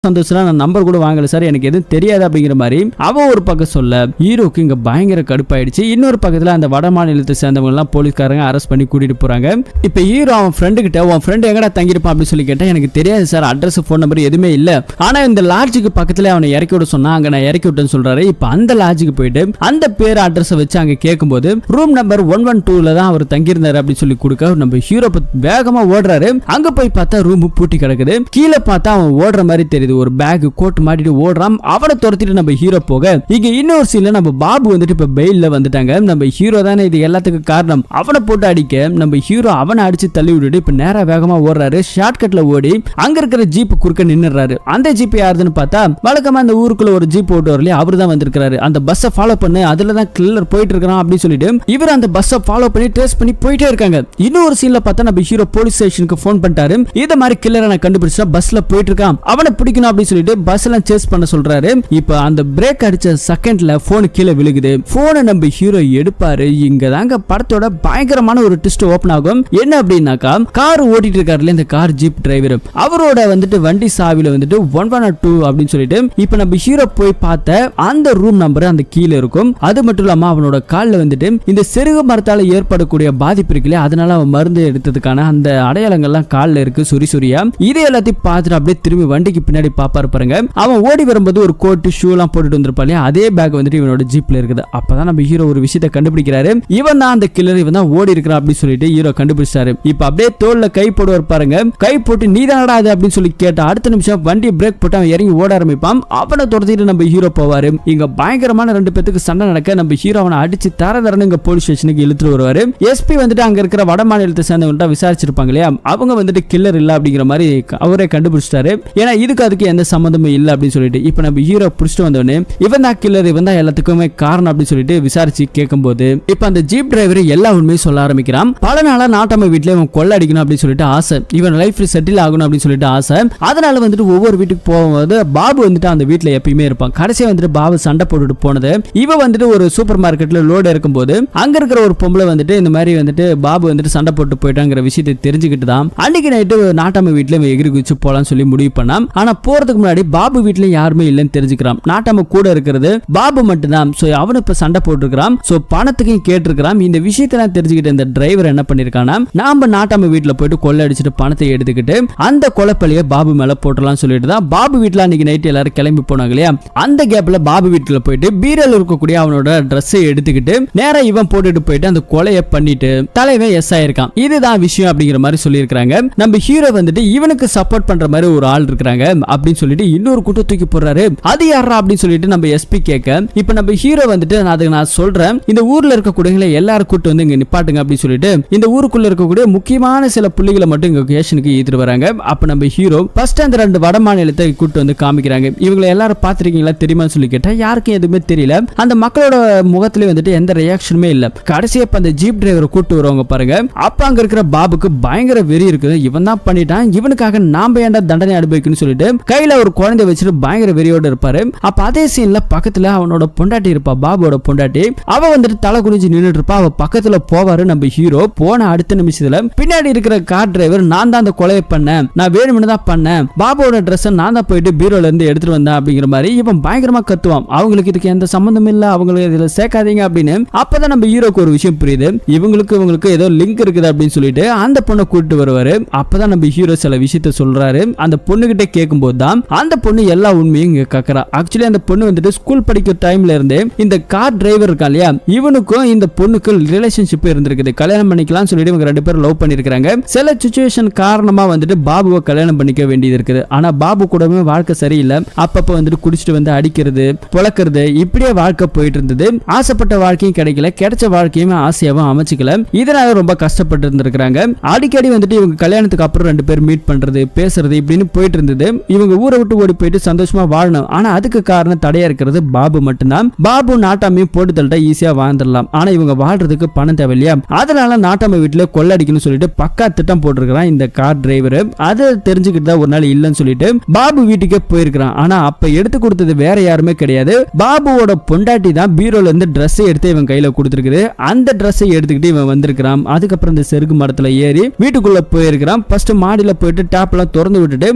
சந்தோஷம் நான் நம்பர் கூட வாங்கல சார், எனக்கு எதுவும் தெரியாது அப்படிங்கிற மாதிரி அவன் ஒரு பக்கம் சொல்ல ஹீரோக்கு இங்க பயங்கர கடுப்பாயிடுச்சு. இன்னொரு பக்கத்துல அந்த வட மாநிலத்தை சேர்ந்தவங்க எல்லாம் போலீஸ்காரங்க அரெஸ்ட் பண்ணி கூட்டிட்டு போறாங்க. இப்ப ஹீரோ அவன் ஃப்ரெண்டு கிட்ட உன் ஃப்ரெண்ட் எங்கடா தங்கிருப்பான் அப்படின்னு சொல்லி கேட்டா எனக்கு தெரியாது சார், அட்ரஸ் போன் நம்பர் எதுவுமே இல்ல, ஆனா இந்த லாட்ஜுக்கு பக்கத்துல அவனை இறக்கி விட சொன்னா அங்க நான் இறக்கி விட்டேன்னு சொல்றாரு. இப்ப அந்த லாட்ஜுக்கு போயிட்டு அந்த பேர் அட்ரஸ் வச்சு அங்க கேட்கும்போது ரூம் நம்பர் 112ல தான் அவர் தங்கியிருந்தாரு அப்படின்னு சொல்லி கொடுக்க நம்ம ஹீரோ வேகமா ஓடுறாரு. அங்க போய் பார்த்தா ரூம் பூட்டி கிடக்குது. கீழே பார்த்தா அவன் ஓடுற மாதிரி தெரியுது, ஒரு பேக் கோட் மாட்டிட்டு ஓடுறான். அவனை துரத்திட்டு நம்ம ஹீரோ போக இங்க இன்னொரு சீன்ல நம்ம பாபு வந்துட்டு இப்ப பெயில்ல வந்துட்டாங்க. நம்ம ஹீரோ தானே இது எல்லாத்துக்கும் காரணம். அவனை போட்டு அடிக்க நம்ம ஹீரோ அவனை அடிச்சு தள்ளி விட்டுட்டு இப்ப நேரா வேகமா ஓடுறாரு. ஷார்ட் கட்ல ஓடி அங்க இருக்கிற ஜீப் குறுக்க நின்னுறாரு. அந்த ஜீப் யாருன்னு பார்த்தா வழக்கமா அந்த ஊருக்குள்ள ஒரு ஜீப் ஓட்டு வரலையே அவர் தான் வந்திருக்காரு. அந்த பஸ்ஸை ஃபாலோ பண்ணு, அதுல தான் கில்லர் போயிட்டு இருக்கான் அப்படின்னு சொல்லிட்டு இவர் அந்த பஸ்ஸை ஃபாலோ பண்ணி ட்ரேஸ் பண்ணி போயிட்டே இருக்காங்க. இன்னொரு சீன்ல பார்த்தா நம்ம ஹீரோ போலீஸ் ஸ்டேஷனுக்கு போன் பண்ணிட்டாரு. இத மாதிரி கில்லரை நான் கண்டுபிடிச்சா பஸ்ல போயிட்டு இருக்கான், அவனை பிடிக்கணும் அப்படின்னு சொல்லிட்டு பஸ் எல்லாம் சேஸ் பண்ண சொல்றாரு. இப்ப அந்த பிரேக் அடிச்ச செகண்ட்ல போன் கீழே விழுகுது. போனை நம்ம ஹீரோ எடுப்பாரு. இங்க தாங்க படத்தோட பயங்கரமான ஒரு ட்விஸ்ட் ஓபன் ஆகும். என்ன அப்படின்னாக்கா கார் ஓட்டிட்டு இருக்காருல இந்த கார் ஜீப் டிரைவர், அவரோட வந்துட்டு வண்டி சாவில வந்துட்டு 112 அப்படின்னு சொல்லிட்டு இப்ப நம்ம ஹீரோ போய் பார்த்த அந்த ரூம் நம்பர் அந்த கீழே இருக்கும். அது மட்டும் இல்லாம அவனோட கால்ல வந்துட்டு இந்த செருகு மரத்தால ஏற்படக்கூடிய பாதிப்பு இருக்குல்ல, அதனால அவன் மருந்து எடுத்ததுக்கான அந்த அடையாளங்கள்லாம் கால்ல இருக்கு சுரி சுரியா. இது எல்லாத்தையும் பார்த்துட்டு அப்படியே திரும்பி வண்டிக்கு பின்னாடி பாப்பாரு பாருங்க. அவன் ஓடி வரும்போது ஒரு கோட் ஷூ எல்லாம் போட்டுட்டு வந்திருப்பாரு, அதே பேக் வந்துட்டு இவனோட ஜீப்ல இருக்குது. அப்பதான் நம்ம ஹீரோ ஒரு விஷயத்தை கண்டுபிடிக்கிறாரு. இவன் தான் அந்த கில்லர், இவன் தான் ஓடி இருக்கிறான் அப்படின்னு சொல்லிட்டு ஹீரோ கண்டுபிடிச்சாரு. இப்ப அப்படியே தோல்ல கை போடுவார் பாருங்க. கை போட்டு நீதானடா அது அப்படின்னு சொல்லி கேட்ட அடுத்த நிமிஷம் வண்டி பிரேக் போட்டு அவன் இறங்கி ஓட ஆரம்பிப்பான். அவனை துரத்திட்டு நம்ம ஹீரோ போவாரு. இங்க பயங்கரமான ரெண்டு பேத்துக்கு சண்டை நடக்க நம்ம ஹீரோ அவனை அடிச்சு தரதரன்னு இங்க போலீஸ் ஸ்டேஷனுக்கு இழுத்துட்டு வருவாரு. எஸ்பி வந்துட்டு அங்க இருக்கிற வட மாநிலத்தை சேர்ந்தவங்க விசாரிச்சிருப்பாங்க இல்லையா, அவங்க வந்துட்டு கில்லர் இல்ல அப்படிங்கிற மாதிரி அவரே கண்டுபிடிச்சிட்டாரு. ஏன்னா இதுக்கு அதுக்கு எந்த சம்பந்தமும் இல்ல அப்படின்னு சொல்லிட்டு இப்ப நம்ம ஹீரோ புடிச்சிட்டு வந்தவனே இவன் தான் கில்லர், இவன் தான் எல்லாத்துக்குமே காரணம் அப்படின்னு சொல்லிட்டு விசாரிச்சு கேட்கும்போது இப்ப அந்த ஜீப் டிரைவர் எல்லா உண்மையும் சொல்ல ஆரம்பிக்கிறான். பல நாளா நாட்டாம வீட்டுல இவன் கொள்ள அடிக்கணும் அப்படின்னு சொல்லிட்டு ஆசை, இவன் லைஃப் செட்டில் ஆகணும் அப்படின்னு சொல்லிட்டு ஆசை. அதனால வந்துட்டு ஒவ்வொரு வீட்டுக்கு போகும்போது பாபு வந்துட்டு அந்த வீட்டுல எப்பயுமே இருப்பான். கடைசியா வந்துட்டு பாபு சண்டை போட்டுட்டு போனது, இவன் வந்துட்டு ஒரு சூப்பர் மார்க்கெட்ல லோடு இருக்கும்போது அங்க இருக்கிற ஒரு பொம்பளை வந்துட்டு இந்த மாதிரி வந்துட்டு பாபு வந்துட்டு சண்டை போட்டு போயிட்டாங்கிற விஷயத்தை தெரிஞ்சுக்கிட்டு தான் அன்னைக்கு நைட்டு நாட்டாம வீட்டுல எகிரி குதிச்சு போலான்னு சொல்லி முடிவு பண்ணான். ஆனா போறதுக்கு முன்னாடி பாபு வீட்டுல யாருமே இல்லைன்னு தெரிஞ்சுக்கிறான். நாட்டாம கூட இருக்கிறது பாபு மட்டும் தான். சோ அவனு இப்ப சண்டை போட்டுருக்கான். சோ பணத்துக்கும் கேட்டிருக்கான். இந்த விஷயத்தெல்லாம் தெரிஞ்சுக்கிட்டு இந்த டிரைவர் என்ன பண்ணிருக்கானா, நாம நாட்டாம வீட்டுல போயிட்டு கொள்ளை அடிச்சுட்டு பணத்தை எடுத்துக்கிட்டு அந்த கொலைப்பழிய பாபு மேல போட்டலாம் சொல்லிட்டு தான் பாபு வீட்டுல அன்னைக்கு நைட் எல்லாரும் கிளம்பி போனாங்க இல்லையா. அந்த கேப்ல பாபு வீட்டுல போயிட்டு பீரல் இருக்கக்கூடிய அவனோட ட்ரெஸ்ஸை எடுத்துக்கிட்டு நேரா இவன் போட்டுட்டு போயிட்டு அந்த கொலையை பண்ணிட்டு தலைவன் எஸ் ஆயிருக்கான். இதுதான் விஷயம் அப்படிங்கிற மாதிரி சொல்லியிருக்காங்க. நம்ம ஹீரோ வந்துட்டு இவனுக்கு சப்போர்ட் பண்ற மாதிரி ஒரு ஆள் இருக்காங்க அப்படின்னு சொல்லிட்டு இன்னொரு கூட்ட தூக்கி போடுறாரு. அது யாரா அப்படின்னு சொல்லிட்டு நம்ம எஸ்பி கேட்க இப்ப நம்ம ஹீரோ வந்துட்டு அதுக்கு நான் சொல்றேன், இந்த ஊர்ல இருக்கக்கூடியவங்களை எல்லாரும் கூட்டு வந்து இங்க நிப்பாட்டுங்க அப்படின்னு சொல்லிட்டு இந்த ஊருக்குள்ள இருக்கக்கூடிய முக்கியமான சில புள்ளிகளை மட்டும் இங்க கேஷனுக்கு ஈத்துட்டு வராங்க. அப்ப நம்ம ஹீரோ ஃபர்ஸ்ட் அந்த ரெண்டு வட மாநிலத்தை கூட்டு வந்து காமிக்கிறாங்க. இவங்களை எல்லாரும் பாத்திருக்கீங்களா தெரியுமா சொல்லி கேட்டா யாருக்கும் எதுவுமே தெரியல. அந்த மக்களோட முகத்திலே வந்துட்டு எந்த ரியாக்ஷனுமே இல்ல. கடைசியா அந்த ஜீப் டிரைவரை கூட்டு வருவாங்க பாருங்க. அப்ப அங்க இருக்கிற பாபுக்கு பயங்கர வெறி இருக்குது. இவன் தான் பண்ணிட்டான், இவனுக்காக நாம ஏன்டா தண்டனை அனுபவிக்கணும்னு சொல்லிட்டு கையில ஒரு குழந்தை வச்சுட்டு பயங்கர வெறியோட இருப்பாரு. அப்ப அதே சீன்ல பக்கத்துல அவனோட பொண்டாட்டி இருப்பா, பாபுவோட பொண்டாட்டி. அவ வந்துட்டு தலை குனிஞ்சு நின்னுட்டு இருப்பா. அவ பக்கத்துல போவாரு நம்ம ஹீரோ. போன அடுத்த நிமிஷத்துல பின்னாடி இருக்கிற கார் டிரைவர் நான் தான் அந்த கொலையை பண்ணேன், நான் வேணும்னு தான் பண்ணேன், பாபுவோட ட்ரெஸ் நான் தான் போயிட்டு பீரோல இருந்து எடுத்துட்டு வந்தேன் அப்படிங்கிற மாதிரி இவன் பயங்கரமா கத்துவான். அவங்களுக்கு இதுக்கு எந்த சம்பந்தம் இல்ல, அவங்களுக்கு இதுல சேர்க்காதீங்க அப்படின்னு. அப்பதான் நம்ம ஹீரோக்கு ஒரு விஷயம் புரியுது, இவங்களுக்கு ஏதோ லிங்க் இருக்குது அப்படின்னு சொல்லிட்டு அந்த பொண்ணை கூட்டிட்டு வருவாரு. அப்பதான் நம்ம ஹீரோ சில விஷயத்த சொல்றாரு. அந்த பொண்ணு கிட்ட கேட்கும் போது தான் அந்த பொண்ணு எல்லா உண்மையும் இங்க கக்கறா. ஆக்சுவலி அந்த பொண்ணு வந்துட்டு ஸ்கூல் படிக்கிற டைம்ல இருந்து இந்த கார் டிரைவர் இருக்கா இல்லையா, இவனுக்கும் இந்த பொண்ணுக்கும் ரிலேஷன்ஷிப் இருந்திருக்குது. கல்யாணம் பண்ணிக்கலாம் சொல்லிட்டு இவங்க ரெண்டு பேரும் லவ் பண்ணிருக்காங்க. சில சிச்சுவேஷன் காரணமா வந்துட்டு பாபுவை கல்யாணம் பண்ணிக்க வேண்டியது இருக்குது. ஆனா பாபு கூடவே வாழ்க்கை சரியில்லை. அப்பப்ப வந்துட்டு குடிச்சிட்டு வந்து அடிக்கிறது, பொழக்கிறது, இப்படியே வாழ்க்கை போயிட்டு இருந்தது. ஆசைப்பட்ட வாழ்க்கையும் கிடைக்கல, கிடைச்ச வாழ்க்கையுமே ஆசையாவும் அமைச்சுக்கல. இதனால ரொம்ப கஷ்டப்பட்டு இருந்திருக்காங்க. அடிக்கடி வந்துட்டு இவங்க கல்யாணத்துக்கு அப்புறம் ரெண்டு பேரும் மீட் பண்றது, பேசுறது இப்படின்னு போயிட்டு இருந்தது. இவங்க ஊரை விட்டு ஓடி போயிட்டு சந்தோஷமா வாழணும். ஆனா அதுக்கு காரணம் தடையா இருக்கிறது பாபு மட்டும்தான். பாபு நாட்டாமையும் போட்டு தள்ளிட்டா ஈஸியா வாழ்ந்துடலாம். ஆனா இவங்க வாழ்றதுக்கு பணம் தேவை இல்லையா, அதனால நாட்டாமை வீட்டுல கொள்ளடிக்கணும்னு சொல்லிட்டு பக்கா திட்டம் போட்டிருக்கிறான் இந்த கார் டிரைவர். அதை தெரிஞ்சுக்கிட்டு தான் ஒரு நாள் இல்லைன்னு சொல்லிட்டு பாபு வீட்டுக்கே போயிருக்கிறான். ஆனா அப்ப எடுத்து கொடுத்தது வேற யாருமே கிடையாது, பாபுவோட பொண்டாட்டி தான் பீரோல இருந்து ட்ரெஸ் எடுத்து இவன் கையில கொடுத்துருக்குது. அந்த ட்ரெஸ்ஸை எடுத்துக்கிட்டு இவன் வந்திருக்கிறான். அதுக்கப்புறம் இந்த செருகு மரத்துல ஏறி வீட்டுக்குள்ள போயிருக்கிறான். ஃபர்ஸ்ட் மாடியில போயிட்டு டேப் எல்லாம் திறந்து விட்டுட்டு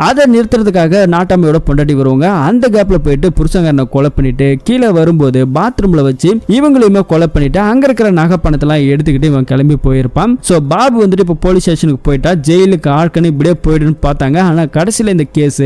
அதை நிறுத்துறதுக்காக நாட்டாமையோட பொண்டாட்டி வருவாங்க. அந்த கேப்ல போயிட்டு புருஷங்காரனை கொலை பண்ணிட்டு கீழே வரும்போது பாத்ரூம்ல வச்சு இவங்களையுமே கொலை பண்ணிட்டு அங்க இருக்கிற நகை பணத்தெல்லாம் எடுத்துக்கிட்டு இவன் கிளம்பி போயிருப்பான். சோ பாபு வந்துட்டு இப்ப போலீஸ் ஸ்டேஷனுக்கு போயிட்டா ஜெயிலுக்கு ஆட்கனு இப்படியே போயிடுன்னு பார்த்தாங்க. ஆனா கடைசியில இந்த கேஸ்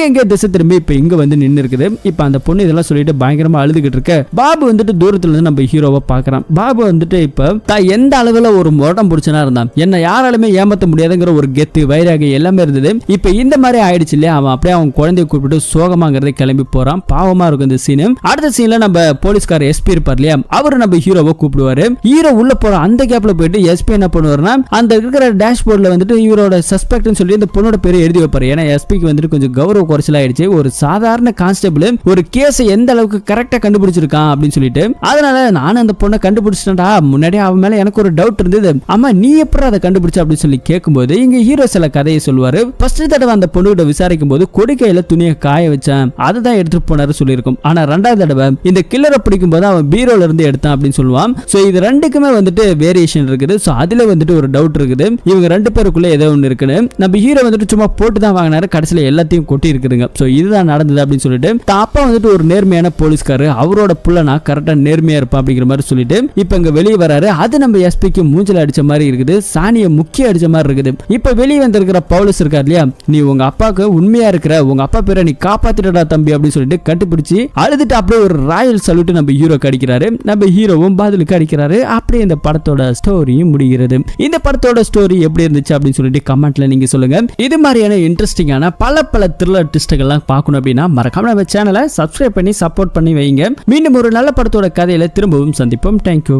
எங்க திசை திரும்பி இப்ப இங்க வந்து நின்று இருக்குது. இப்ப அந்த பொண்ணு இதெல்லாம் சொல்லிட்டு பயங்கரமா அழுதுகிட்டு இருக்க பாபு வந்துட்டு தூரத்துல இருந்து நம்ம ஹீரோவை பாக்குறான். பாபு வந்துட்டு இப்ப தான் எந்த அளவுல ஒரு முரடம் புடிச்சனா இருந்தான், என்ன யாராலுமே ஏமாத்த முடியாதுங்கிற ஒரு கெத்து வைராகி எல்லாமே இருந்தது. இப்ப இந்த மாதிரி ஆயிடுச்சு இல்லையா, அவன் அப்படியே அவன் குழந்தைய கூப்பிட்டு சோகமாங்கிறத கிளம்பி போறான். பாவமா இருக்கும் இந்த சீனு. அடுத்த சீன்ல நம்ம போலீஸ்கார எஸ்பி இருப்பார் இல்லையா, அவரு நம்ம ஹீரோவை கூப்பிடுவாரு. ஹீரோ உள்ள போற அந்த கேப்ல போயிட்டு எஸ்பி என்ன பண்ணுவாருன்னா அந்த இருக்கிற டேஷ்போர்ட்ல வந்துட்டு இவரோட சஸ்பெக்ட்னு சொல்லி இந்த பொண்ணோட பேரை எழுதி வைப்பாரு. ஏன்னா எஸ்பிக்கு வந்துட்டு கொஞ்சம் கௌரவ குறைச்சல் ஆயிடுச்சு. ஒரு சாதாரண கான்ஸ்டபிள் ஒரு கேஸ் எந்த அளவுக்கு கரெக்டா கண்டுபிடிச்சிருக்கான் அப்படின்னு சொல்லிட்டு, அதனால நானும் அந்த பொண்ணை கண்டுபிடிச்சிட்டா. முன்னாடி அவன் மேல எனக்கு ஒரு டவுட் இருந்தது, ஆமா நீ எப்படி அதை கண்டுபிடிச்ச அப்படின்னு சொல்லி கேட்கும்போது இங்க ஹீரோ சில கதையை சொல்லுவாரு. ஃபர்ஸ்ட் தடவை அந்த பொண்ணுகிட்ட விசாரிக்கும் போது கொடிக்கையில துணியை காய வச்சேன், அதை தான் எடுத்துட்டு போனாரு சொல்லியிருக்கும். ஆனா ரெண்டாவது தடவை இந்த கில்லரை பிடிக்கும் போது அவன் பீரோல இருந்து எடுத்தான் அப்படின்னு சொல்லுவான். சோ இது ரெண்டுக்குமே வந்துட்டு வேரியேஷன் இருக்குது. சோ அதுல வந்துட்டு ஒரு டவுட் இருக்குது, இவங்க ரெண்டு பேருக்குள்ள ஏதோ ஒன்று இருக்குன்னு. நம்ம ஹீரோ வந்துட்டு சும்மா போட்டு தான் வாங்கினாரு, கடைசியில எல்லாத்தையும் கொட்டி இருக்குதுங்க. சோ இதுதான் நடந்தது அப்படின்னு சொல்லிட்டு அப்பா வந்துட்டு ஒரு நேர்மையான போலீஸ்காரு, அவரோட புள்ளனா கரெக்டா நேர்மையா இருப்பா அப்படிங்கிற மாதிரி சொல்லிட்டு இப்ப இங்க வெளியே வராரு. அது நம்ம எஸ்பிக்கு மூஞ்சில அடிச்ச மாதிரி இருக்குது, சாணியை முக்கிய அடிச்ச மாதிரி இருக்குது. இப்ப வெளியே வந்திருக்கிற பவுலஸ் இருக்கார் இல்லையா, நீ உங்க அப்பாவுக்கு உண்மையா இருக்கிற, உங்க அப்பா பேரை நீ காப்பாத்திட்டா தம்பி அப்படின்னு சொல்லிட்டு கண்டுபிடிச்சு அழுதுட்டு அப்படியே ஒரு ராயல் சல்யூட் நம்ம ஹீரோ அடிக்கிறாரு. நம்ம ஹீரோவும் பதிலுக்கு அடிக்கிறாரு. அப்படியே இந்த படத்தோட ஸ்டோரியும் முடிகிறது. இந்த படத்தோட ஸ்டோரி எப்படி இருந்துச்சு அப்படின்னு சொல்லிட்டு கமெண்ட்ல நீங்க சொல்லுங்க. இது மாதிரியான இன்ட்ரெஸ்டிங்கான பல த்ரில்லர் ட்விஸ்ட்கள்லாம் பார்க்கணும் அப்படின்னா மறக்காம நம்ம சேனலை சப்ஸ்கிரைப் பண்ணி சப்போர்ட் பண்ணி வைங்க. மீண்டும் ஒரு நல்ல படத்தோட கதையில திரும்பவும் சந்திப்போம். தேங்க்யூ.